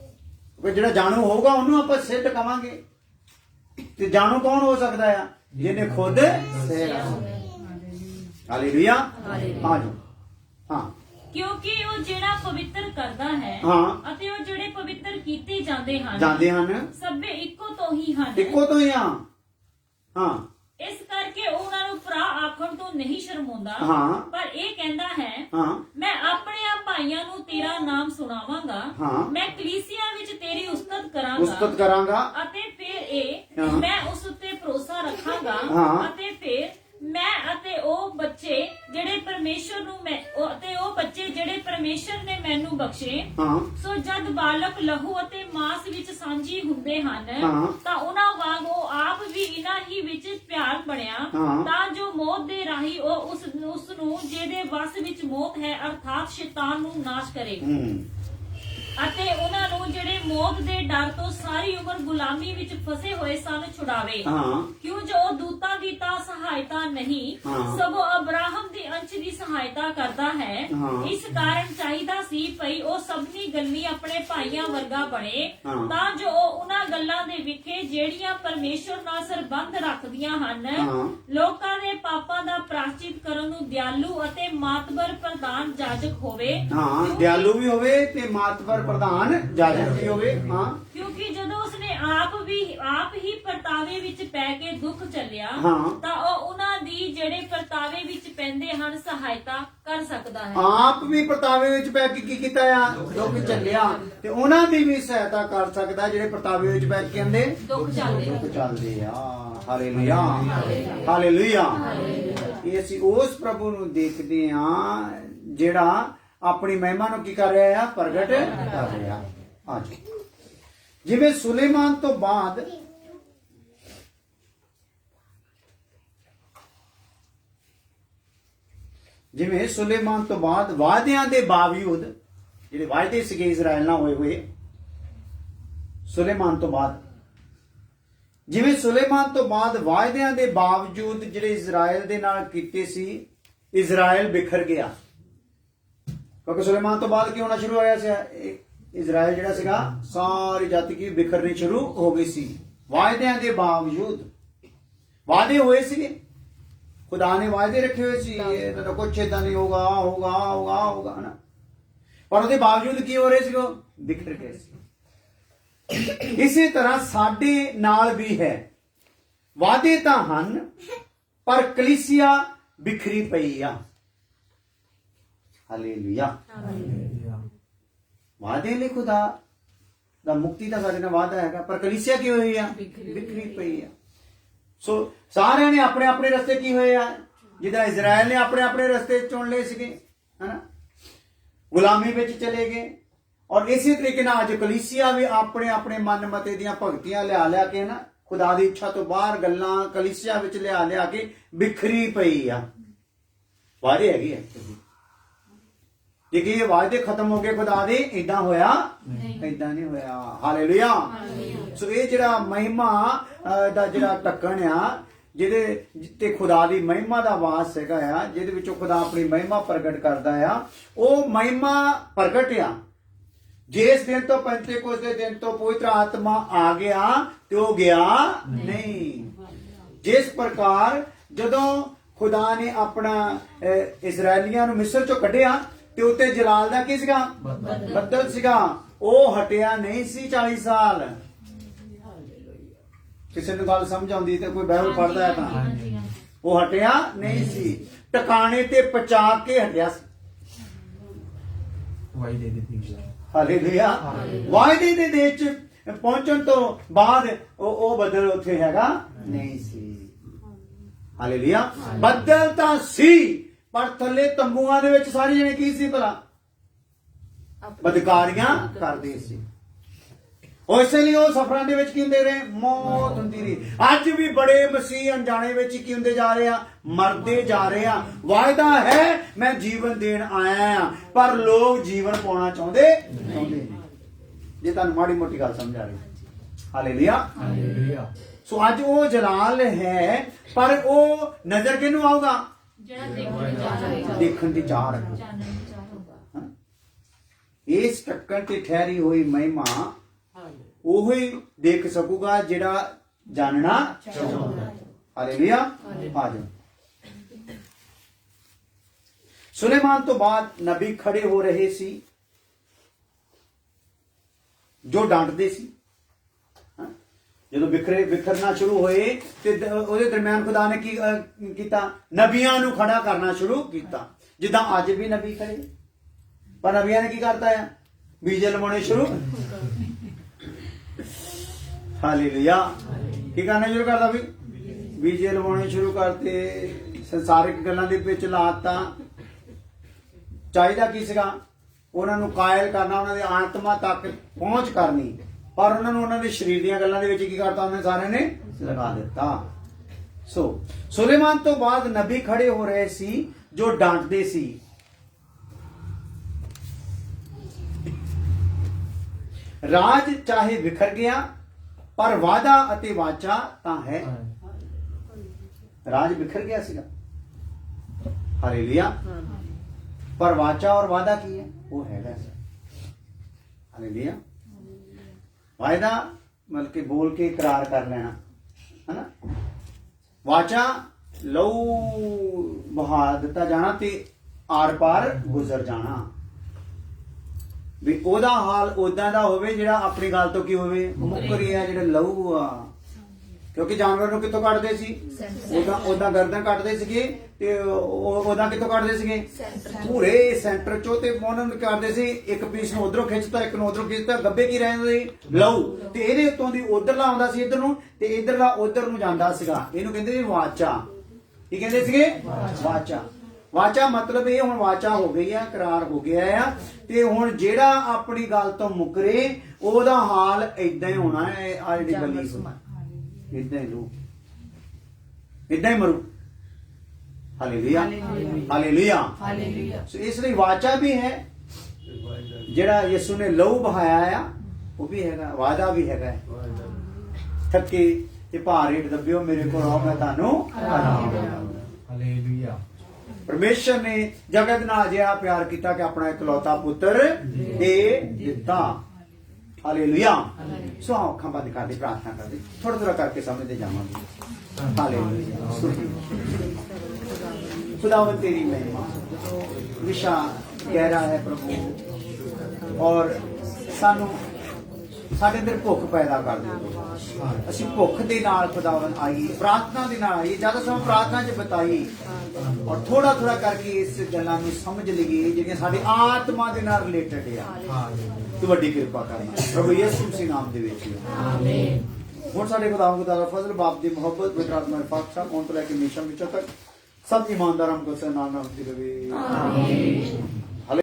ਕਿ ਜਿਹੜਾ ਜਾਣੂ ਹੋਊਗਾ ਉਹਨੂੰ ਆਪਾਂ ਸਿੱਧ ਕਵਾਂਗੇ। ਤੇ ਜਾਣੂ ਕੌਣ ਹੋ ਸਕਦਾ ਆ? ਜਿਹਨੇ ਖੁਦ ਸਹਿਆ। ਹਾਲੇਲੂਇਆ। ਹਾਂ ਜੀ। ਹਾਂ। ਕਿਉਂਕਿ ਉਹ ਜਿਹੜਾ ਪਵਿੱਤਰ ਕਰਦਾ ਹੈ, ਹਾਂ। ਅਤੇ ਉਹ ਜਿਹੜੇ ਪਵਿੱਤਰ ਕੀਤੇ ਜਾਂਦੇ ਹਨ, ਸਭੇ ਇੱਕੋ ਤੋਂ ਹੀ ਹਨ। ਇੱਕੋ ਤੋਂ ਹੀ ਆ। ਹਾਂ। ਇਸ ਕਰਕੇ ਉਹਨਾਂ ਨੂੰ ਭਰਾ ਆਖਣ ਤੋਂ ਨਹੀਂ ਸ਼ਰਮਾਉਂਦਾ ਹਾਂ। ਪਰ ਇਹ ਕਹਿੰਦਾ ਹੈ ਹਾਂ ਮੈਂ ਆਪਣੇ ਆ ਭਾਈਆਂ ਨੂੰ ਤੇਰਾ ਨਾਮ ਸੁਣਾਵਾਂਗਾ ਹਾਂ। ਮੈਂ ਕਲੀਸਿਆ ਵਿੱਚ ਤੇਰੀ ਉਸਤਤ ਉਸਤਤ ਕਰਾਂਗਾ ਕਰਾਂਗਾ ਅਤੇ ਫਿਰ ਇਹ ਹਾਂ। ਮੈਂ ਉਸ ਉੱਤੇ ਭਰੋਸਾ ਰੱਖਾਂਗਾ ਹਾਂ। ਅਤੇ ਫਿਰ ਮੈਂ ਅਤੇ ਉਹ ਬੱਚੇ ਜਿਹੜੇ ਪਰਮੇਸ਼ਰ ਨੂੰ ਪਰਮੇਸ਼ਰ ਨੇ ਮੈਨੂੰ ਬਖਸ਼ੇ ਹਾਂ ਸੋ ਜਦ ਬਾਲਕ ਲਹੂ ਅਤੇ ਮਾਸ ਵਿੱਚ ਸਾਂਝੀ ਹੁੰਦੇ ਹਨ ਹਾਂ। ਤਾਂ ਉਹਨਾਂ ਵਾਂਗ ਉਹ ਆਪ ਵੀ ਇਹਨਾਂ ਹੀ ਵਿੱਚ ਪਿਆਰ ਬਣਿਆ ਹਾਂ। ਤਾਂ ਜੋ ਮੌਤ ਦੇ ਰਾਹੀਂ ਉਹ ਉਸ ਨੂੰ ਜਿਹਦੇ ਵਸ ਵਿੱਚ ਮੌਤ ਹੈ ਅਰਥਾਤ ਸ਼ੈਤਾਨ ਨੂੰ ਨਾਸ਼ ਕਰੇ ਹੂੰ ਅਤੇ ਉਹਨਾਂ ਨੂੰ ਜਿਹੜੇ ਮੌਤ ਦੇ ਡਰ ਤੋਂ ਸਾਰੀ ਉਮਰ ਗੁਲਾਮੀ ਵਿੱਚ ਫਸੇ ਹੋਏ ਸਨ ਛੁਡਾਵੇ ਹਾਂ ਕਿਉਂ ਜੋ ਉਹ ਦੂਤਾਂ ਦੀ ਤਾਂ ਸਹਾਇਤਾ ਨਹੀਂ ਹਾਂ। ਸਗੋਂ ਅਬਰਾਹਮ ਦੀ ਅੰਸ਼ ਦੀ ਸਹਾਇਤਾ ਕਰਦਾ ਹੈ ਹਾਂ। ਇਸ ਕਾਰਨ ਚਾਹੀਦਾ ਸੀ ਭਈ ਉਹ ਸਭਨੀ ਗੱਲੀ ਆਪਣੇ ਭਾਈਆਂ ਵਰਗਾ ਬਣੇ ਹਾਂ। ਤਾਂ ਜੋ ਉਹ ਉਹਨਾਂ ਗੱਲਾਂ ਦੇ ਵਿਖੇ ਜਿਹੜੀਆਂ ਪਰਮੇਸ਼ਰ ਨਾਲ ਸੰਬੰਧ ਰੱਖਦੀਆਂ ਹਨ ਹਾਂ। ਲੋਕਾਂ ਦੇ ਪਾਪਾਂ ਦਾ ਪ੍ਰਾਸ਼ਚਿਤ ਕਰਨ ਨੂੰ ਦਿਆਲੂ ਅਤੇ ਮਾਤਬਰ ਪ੍ਰਧਾਨ ਜਾਜਕ ਹੋਵੇ ਹਾਂ ਦਿਆਲੂ ਵੀ ਹੋਵੇ ਤੇ ਮਾਤਵਰ ਪ੍ਰਧਾਨ ਜਾਜਕ ਵੀ ਹੋਵੇ ਹਾਂ ਕਿਉਂਕਿ ਜਦੋਂ ਉਸਨੇ ਆਪ ਹੀ ਪਰਤਾਵੇ ਵਿੱਚ ਪੈ ਕੇ ਦੁੱਖ ਚੱਲਿਆ ਹਾਂ। ਤਾਂ ਉਹ ਉਹਨਾਂ ਦੀ ਜਿਹੜੇ ਪਰਤਾਵੇ ਵਿੱਚ ਪੈਂਦੇ ਹਨ ਸਹਾਇਤਾ ਕਰ ਸਕਦਾ ਹੈ ਆਪ ਵੀ ਪਰਤਾਵੇ ਵਿੱਚ ਪੈ ਕੇ ਕੀ ਕੀਤਾ ਆ ਦੁੱਖ ਚੱਲਿਆ ਤੇ ਉਹਨਾਂ ਦੀ ਵੀ ਸਹਾਇਤਾ ਕਰ ਸਕਦਾ ਜਿਹੜੇ ਪਰਤਾਵੇ ਵਿੱਚ ਪੈ ਕੇ ਕਹਿੰਦੇ ਦੁੱਖ ਚੱਲਦੇ ਦੁੱਖ ਚੱਲਦੇ ਆ ਹਾਲੇਲੂਇਆ ਹਾਲੇਲੂਇਆ ਇਹ ਅਸੀਂ ਉਸ ਪ੍ਰਭੂ ਨੂੰ ਦੇਖਦੇ ਆ ਜਿਹੜਾ ਆਪਣੀ ਮਹਿਮਾ ਨੂੰ ਕੀ ਕਰ ਰਿਹਾ ਆ ਪ੍ਰਗਟ ਕਰ ਰਿਹਾ ਅੱਜ ਜਿਵੇਂ ਸੁਲੇਮਾਨ ਤੋਂ ਬਾਅਦ ਵਾਅਦਿਆਂ ਦੇ ਬਾਵਜੂਦ ਜਿਹੜੇ ਵਾਅਦੇ ਸੀਗੇ ਇਜ਼ਰਾਈਲ ਨਾਲ ਹੋਏ ਹੋਏ ਸੁਲੇਮਾਨ ਤੋਂ ਬਾਅਦ ਵਾਅਦਿਆਂ ਦੇ ਬਾਵਜੂਦ ਜਿਹੜੇ ਇਜ਼ਰਾਈਲ ਦੇ ਨਾਲ ਕੀਤੇ ਸੀ ਇਜ਼ਰਾਈਲ ਬਿਖਰ ਗਿਆ ਕਿਉਂਕਿ ਸੁਲੇਮਾਨ ਤੋਂ ਬਾਅਦ ਕੀ ਹੋਣਾ ਸ਼ੁਰੂ ਹੋਇਆ ਸੀ ਇਜ਼ਰਾਈਲ ਜਿਹੜਾ ਸੀਗਾ ਸਾਰੀ ਜਾਤੀ ਕੀ ਬਿਖਰਨੀ ਸ਼ੁਰੂ ਹੋ ਗਈ ਸੀ ਵਾਅਦਿਆਂ ਦੇ ਬਾਵਜੂਦ ਵਾਅਦੇ ਹੋਏ ਸੀਗੇ ਖੁਦਾ ਨੇ ਵਾਅਦੇ ਰੱਖੇ ਹੋਏ ਸੀ ਇਹ ਤਾਂ ਕੁਛ ਏਦਾਂ ਨਹੀਂ ਹੋਗਾ ਨਾ ਪਰ ਉਹਦੇ ਬਾਵਜੂਦ ਕੀ ਹੋ ਰਹੇ ਸੀ ਉਹ ਬਿਖਰ ਗਏ ਸੀ ਇਸੇ ਤਰ੍ਹਾਂ ਸਾਡੇ ਨਾਲ ਵੀ ਹੈ ਵਾਅਦੇ ਤਾਂ ਹਨ ਪਰ ਕਲੀਸਿਆ ਬਿਖਰੀ ਪਈ ਆ ਹਾਲੇਲੂਇਆ ਵਾਅਦੇ ਲਈ ਖੁਦਾ ਦਾ ਮੁਕਤੀ ਦਾ ਸਾਡੇ ਨਾਲ ਵਾਅਦਾ ਹੈਗਾ ਪਰ ਕਲੀਸਿਆ ਕੀ ਹੋਈ ਆ ਬਿਖਰੀ ਪਈ ਆ ਸੋ ਸਾਰਿਆਂ ਨੇ ਆਪਣੇ ਆਪਣੇ ਰਸਤੇ ਕੀ ਹੋਏ ਆ ਜਿੱਦਾਂ ਇਜ਼ਰਾਈਲ ਨੇ ਆਪਣੇ ਆਪਣੇ ਰਸਤੇ ਚੁਣ ਲਏ ਸੀਗੇ ਹਨਾ ਗੁਲਾਮੀ ਵਿੱਚ ਚਲੇ ਗਏ ਔਰ ਇਸੇ ਤਰੀਕੇ ਨਾਲ ਅੱਜ ਕਲੀਸਿਆ ਵੀ ਆਪਣੇ ਆਪਣੇ ਮਨ ਮਤੇ ਦੀਆਂ ਭਗਤੀਆਂ ਲਿਆ ਕੇ ਨਾ ਖੁਦਾ ਦੀ ਇੱਛਾ ਤੋਂ ਬਾਹਰ ਗੱਲਾਂ ਕਲੀਸਿਆ ਵਿੱਚ ਲਿਆ ਕੇ ਬਿਖਰੀ ਪਈ ਆ ਵਾਅਦੇ ਹੈਗੀ ਹੈ ਜੇ ਕਿ ਇਹ ਵਾਅਦੇ ਖਤਮ ਹੋ ਗਏ ਖੁਦਾ ਦੇ ਇਦਾਂ ਹੋਇਆ ਇਦਾਂ ਨਹੀਂ ਹੋਇਆ ਹਾਲੇਲੂਇਆ ਸੋ ਇਹ ਜਿਹੜਾ ਮਹਿਮਾ ਦਾ ਜਿਹੜਾ ਢੱਕਣ ਆ ਜਿਹਦੇ ਤੇ ਖੁਦਾ ਦੀ ਮਹਿਮਾ ਦਾ ਵਾਸ ਹੈਗਾ ਆ ਜਿਹਦੇ ਵਿੱਚੋਂ ਖੁਦਾ ਆਪਣੀ ਮਹਿਮਾ ਪ੍ਰਗਟ ਕਰਦਾ ਆ ਉਹ ਮਹਿਮਾ ਪ੍ਰਗਟ ਆ ਜਿਸ ਦਿਨ ਤੋਂ ਪੈਂਤੇਕੋਸਤ ਦੇ ਦਿਨ ਤੋਂ ਪਵਿੱਤਰ ਆਤਮਾ ਆ ਗਿਆ ਤੇ ਉਹ ਗਿਆ ਨਹੀਂ ਜਿਸ ਪ੍ਰਕਾਰ ਜਦੋਂ ਖੁਦਾ ਨੇ ਆਪਣਾ ਇਜ਼ਰਾਈਲੀਆਂ ਨੂੰ ਮਿਸਰ ਚੋਂ ਕੱਢਿਆ ਤੇ ਉੱਤੇ ਜਲਾਲ ਦਾ ਕੀ ਸੀਗਾ ਬੱਦਲ ਸੀਗਾ ਉਹ ਹਟਿਆ ਨਹੀਂ ਸੀ 40 ਸਾਲ ਕਿਸੇ ਨੂੰ ਗੱਲ ਸਮਝ ਆਉਂਦੀ ਤੇ ਕੋਈ ਬਾਈਬਲ ਪੜ੍ਹਦਾ ਹੈ ਤਾਂ ਉਹ ਹਟਿਆ ਨਹੀਂ ਸੀ ਟਿਕਾਣੇ ਤੇ ਪਹੁੰਚਾ ਕੇ ਹਟਿਆ ਸੀ ਵਾਅਦੇ ਦੇ ਦੇਸ਼ ਹਾਲੇਲੂਇਆ ਵਾਅਦੇ ਦੇ ਦੇਸ਼ ਚ ਪਹੁੰਚਣ ਤੋਂ ਬਾਅਦ ਉਹ ਬੱਦਲ ਉੱਥੇ ਹੈਗਾ ਨਹੀਂ ਸੀ ਹਾਲੇਲੂਇਆ ਬੱਦਲ ਤਾਂ ਸੀ ਪਰ ਥੱਲੇ ਤੰਬੂਆਂ ਦੇ ਵਿੱਚ ਸਾਰੇ ਜਣੇ ਕੀ ਸੀ ਭਲਾ ਬਦਕਾਰੀਆਂ ਕਰਦੇ ਸੀ ਉਸੇ ਲਈ ਉਹ ਸਫਰਾਂ ਦੇ ਵਿੱਚ ਕੀ ਹੁੰਦੇ ਰਹੇ ਮੌਤ ਹੁੰਦੀ ਰਹੀ ਅੱਜ ਵੀ ਬੜੇ ਮਸੀਹ ਅਣਜਾਣੇ ਵਿੱਚ ਕੀ ਹੁੰਦੇ ਜਾ ਰਹੇ ਆ ਮਰਦੇ ਜਾ ਰਹੇ ਆ ਵਾਅਦਾ ਹੈ ਮੈਂ ਜੀਵਨ ਦੇਣ ਆਇਆ ਆ ਪਰ ਲੋਕ ਜੀਵਨ ਪਾਉਣਾ ਚਾਹੁੰਦੇ ਨੇ ਜੇ ਤੁਹਾਨੂੰ ਮਾੜੀ ਮੋਟੀ ਗੱਲ ਸਮਝ ਆ ਰਹੀ ਹਾਲੇਲੂਇਆ ਸੋ ਅੱਜ ਉਹ ਜਲਾਲ ਹੈ ਪਰ ਉਹ ਨਜ਼ਰ ਕਿਹਨੂੰ ਆਊਗਾ ਦੇਖਣ ਦੀ ਚਾਹ ਰੱਖੋ ਇਸ ਟੱਕਣ ਤੇ ਠਹਿਰੀ ਹੋਈ ਮਹਿਮਾ ਉਹੀ ਦੇਖ ਸਕੂਗਾ ਜਿਹੜਾ ਜਾਣਨਾ ਚਾਹੁੰਦਾ ਹਾਲੇਲੂਇਆ ਆ ਜਾਓ ਸੁਲੇਮਾਨ ਤੋਂ ਬਾਅਦ ਨਬੀ ਖੜੇ ਹੋ ਰਹੇ ਸੀ ਜੋ ਡਾਂਟਦੇ ਸੀ ਜਦੋਂ ਵਿਖਰਨਾ ਸ਼ੁਰੂ ਹੋਏ ਤੇ ਉਹਦੇ ਦਰਮਿਆਨ ਖੁਦਾ ਨੇ ਕੀ ਕੀਤਾ? ਨਬੀਆਂ ਨੂੰ ਖੜਾ ਕਰਨਾ ਸ਼ੁਰੂ ਕੀਤਾ। ਜਿੱਦਾਂ ਅੱਜ ਵੀ ਨਬੀ ਖੜੇ, ਪਰ ਨਬੀਆਂ ਨੇ ਕੀ ਕਰਤਾ ਹੈ? ਬੀਜ ਲਵਾਉਣੇ ਸ਼ੁਰੂ। ਹਾਲੇਲੂਇਆ। ਕੀ ਕਰਨਾ ਸ਼ੁਰੂ ਕਰਦਾ ਵੀ? ਬੀਜ ਲਵਾਉਣੇ ਸ਼ੁਰੂ ਕਰਤੇ। ਸੰਸਾਰਿਕ ਗੱਲਾਂ ਦੇ ਵਿੱਚ ਲਾਤਾ। ਚਾਹੀਦਾ ਕੀ ਸੀਗਾ? ਉਹਨਾਂ ਨੂੰ ਕਾਇਲ ਕਰਨਾ, ਉਹਨਾਂ ਦੀ ਆਤਮਾ ਤੱਕ ਪਹੁੰਚ ਕਰਨੀ, ਪਰ ਉਹਨਾਂ ਨੂੰ ਉਹਨਾਂ ਦੇ ਸਰੀਰ ਦੀਆਂ ਗੱਲਾਂ ਦੇ ਵਿੱਚ ਕੀ ਕਰਤਾ? ਉਹਨੇ ਸਾਰਿਆਂ ਨੇ ਲਗਾ ਦਿੱਤਾ। ਸੋ ਸੁਲੇਮਾਨ ਤੋਂ ਬਾਅਦ ਨਬੀ ਖੜੇ ਹੋ ਰਹੇ ਸੀ ਜੋ ਡਾਂਟਦੇ ਸੀ। ਰਾਜ ਚਾਹੇ ਵਿਖਰ ਗਿਆ, ਪਰ ਵਾਦਾ ਅਤੇ ਵਾਚਾ ਤਾਂ ਹੈ। ਰਾਜ ਵਿਖਰ ਗਿਆ ਸੀਗਾ, ਹਾਲੇਲੂਇਆ, ਪਰ ਵਾਚਾ और वादा की है? वो हैगा सर। हालेलुया। वायदा मतलब के बोल के इकरार कर लेना, है ना। वाचा लहू बहा दिता जाना ते आर पार गुजर जाना। भी ओदा हाल ओदा दा होवे जेड़ा अपनी गल तो की होवे मुकरी है, जेड़ा लहू आ। क्योंकि जानवर ਨੂੰ ਕਿੱਥੋਂ ਕੱਢਦੇ ਸੀ? ਉਹਦਾ ਗਰਦਨ ਕੱਟਦੇ ਸੀਗੇ ਤੇ ਉਹਦਾ ਕਿੱਥੋਂ ਕੱਢਦੇ ਸੀਗੇ? ਪੂਰੇ ਸੈਂਟਰ ਚੋਂ। ਤੇ ਉਹਨਾਂ ਨੂੰ ਕਰਦੇ ਸੀ, ਇੱਕ ਪੀਸ ਨੂੰ ਉਧਰੋਂ ਖਿੱਚਤਾ, ਇੱਕ ਨੂੰ ਉਧਰੋਂ ਖਿੱਚਤਾ, ਗੱਬੇ ਕੀ ਰਹਿੰਦੇ ਸੀ? ਲਹੂ। ਤੇ ਇਹਦੇ ਉੱਤੋਂ ਦੀ ਉਧਰਲਾ ਆਉਂਦਾ ਸੀ ਇੱਧਰ ਨੂੰ, ਤੇ ਇੱਧਰਲਾ ਉਧਰ ਨੂੰ ਜਾਂਦਾ ਸੀਗਾ। ਇਹਨੂੰ ਕਹਿੰਦੇ ਸੀ ਵਾਚਾ। ਕੀ ਕਹਿੰਦੇ ਸੀਗੇ? ਵਾਚਾ। ਵਾਚਾ ਮਤਲਬ ਇਹ ਹੁਣ ਵਾਚਾ ਹੋ ਗਈ ਆ, ਇਕਰਾਰ ਹੋ ਗਿਆ ਆ, ਤੇ ਹੁਣ ਜਿਹੜਾ ਆਪਣੀ ਗੱਲ ਤੋਂ ਮੁਕਰੇ ਉਹਦਾ ਹਾਲ ਏਦਾਂ ਹੀ ਹੋਣਾ ਹੈ। ਆ ਜਿਹੜੀ ਗਲੀ ਇਦਾਂ ਹੀ ਲੂ, ਇਦਾਂ ਹੀ ਮਰੂ। Hallelujah, hallelujah. ਸੋ ਇਸ ਲਈ ਵਾਚਾ ਵੀ ਹੈ, ਜਿਹੜਾ ਯਿਸੂ ਨੇ ਲਹੂ ਬਹਾਇਆ ਆ, ਉਹ ਵੀ ਹੈਗਾ। ਵਾਦਾ ਵੀ ਹੈਗਾ। ਥੱਕੇ ਤੇ ਭਾਰੇ ਦੱਬਿਓ ਮੇਰੇ ਕੋਲ ਆਓ, ਮੈਂ ਤੁਹਾਨੂੰ ਆਰਾਮ ਦੇਵਾਂਗਾ। ਹਾਲੇਲੂਇਆ। ਪਰਮੇਸ਼ਰ ਨੇ ਜਗਤ ਨਾਲ ਅਜਿਹਾ ਪਿਆਰ ਕੀਤਾ ਕਿ ਆਪਣਾ ਇਕਲੌਤਾ ਪੁੱਤਰ ਦੇ ਦਿੱਤਾ। ਹਾਲੇਲੂਇਆ। ਸੋ ਅੱਖਾਂ ਬੰਦ ਕਰਦੇ ਪ੍ਰਾਰਥਨਾ ਕਰਦੇ, ਥੋੜਾ ਥੋੜਾ ਕਰਕੇ ਸਮਝਦੇ ਜਾਵਾਂਗੇ। ਹਾਲੇਲੂਇਆ। खुदावन तेरी महिमा विशा गहरा है प्रभु, और सानू ਸਾਡੇ ਅੰਦਰ ਭੁੱਖ ਪੈਦਾ ਕਰ ਦਿਓ। ਅਸੀਂ ਭੁੱਖ ਦੇ ਨਾਲ ਖੁਦਾਵੰਦ ਆਈਏ, ਪ੍ਰਾਰਥਨਾ ਦੇ ਨਾਲ ਆਈਏ, ਜ਼ਿਆਦਾ ਸਮਾਂ ਪ੍ਰਾਰਥਨਾ 'ਚ ਬਿਤਾਈਏ, ਔਰ ਥੋੜਾ ਥੋੜਾ ਕਰਕੇ ਇਸ ਗੱਲਾਂ ਨੂੰ ਸਮਝ ਲਈਏ ਜਿਹੜੀਆਂ ਸਾਡੇ ਆਤਮਾ ਦੇ ਨਾਲ ਰਿਲੇਟਡ ਆ। ਤੂੰ ਵੱਡੀ ਕਿਰਪਾ ਕਰਨਾ ਪ੍ਰਭੂ ਯਿਸੂ ਮਸੀਹ ਨਾਮ ਦੇ ਵਿੱਚ। ਆਮੀਨ। ਹੁਣ ਸਾਡੇ ਖੁਦਾਵੰਦ ਦਾ ਫਜ਼ਲ, ਬਾਪ ਦੀ ਮੁਹੱਬਤ, ਪਵਿੱਤਰ ਆਤਮਾ ਦੀ ਬਖਸ਼ਿਸ਼ ਹੁਣ ਤੋਂ ਲੈ ਕੇ ਹਮੇਸ਼ਾ ਤੱਕ ਸਭ ਈਮਾਨਦਾਰਾਂ ਨੂੰ ਨਾਲ ਨਾਲ ਦੀ ਰਵੇ। ਆਮੀਨ।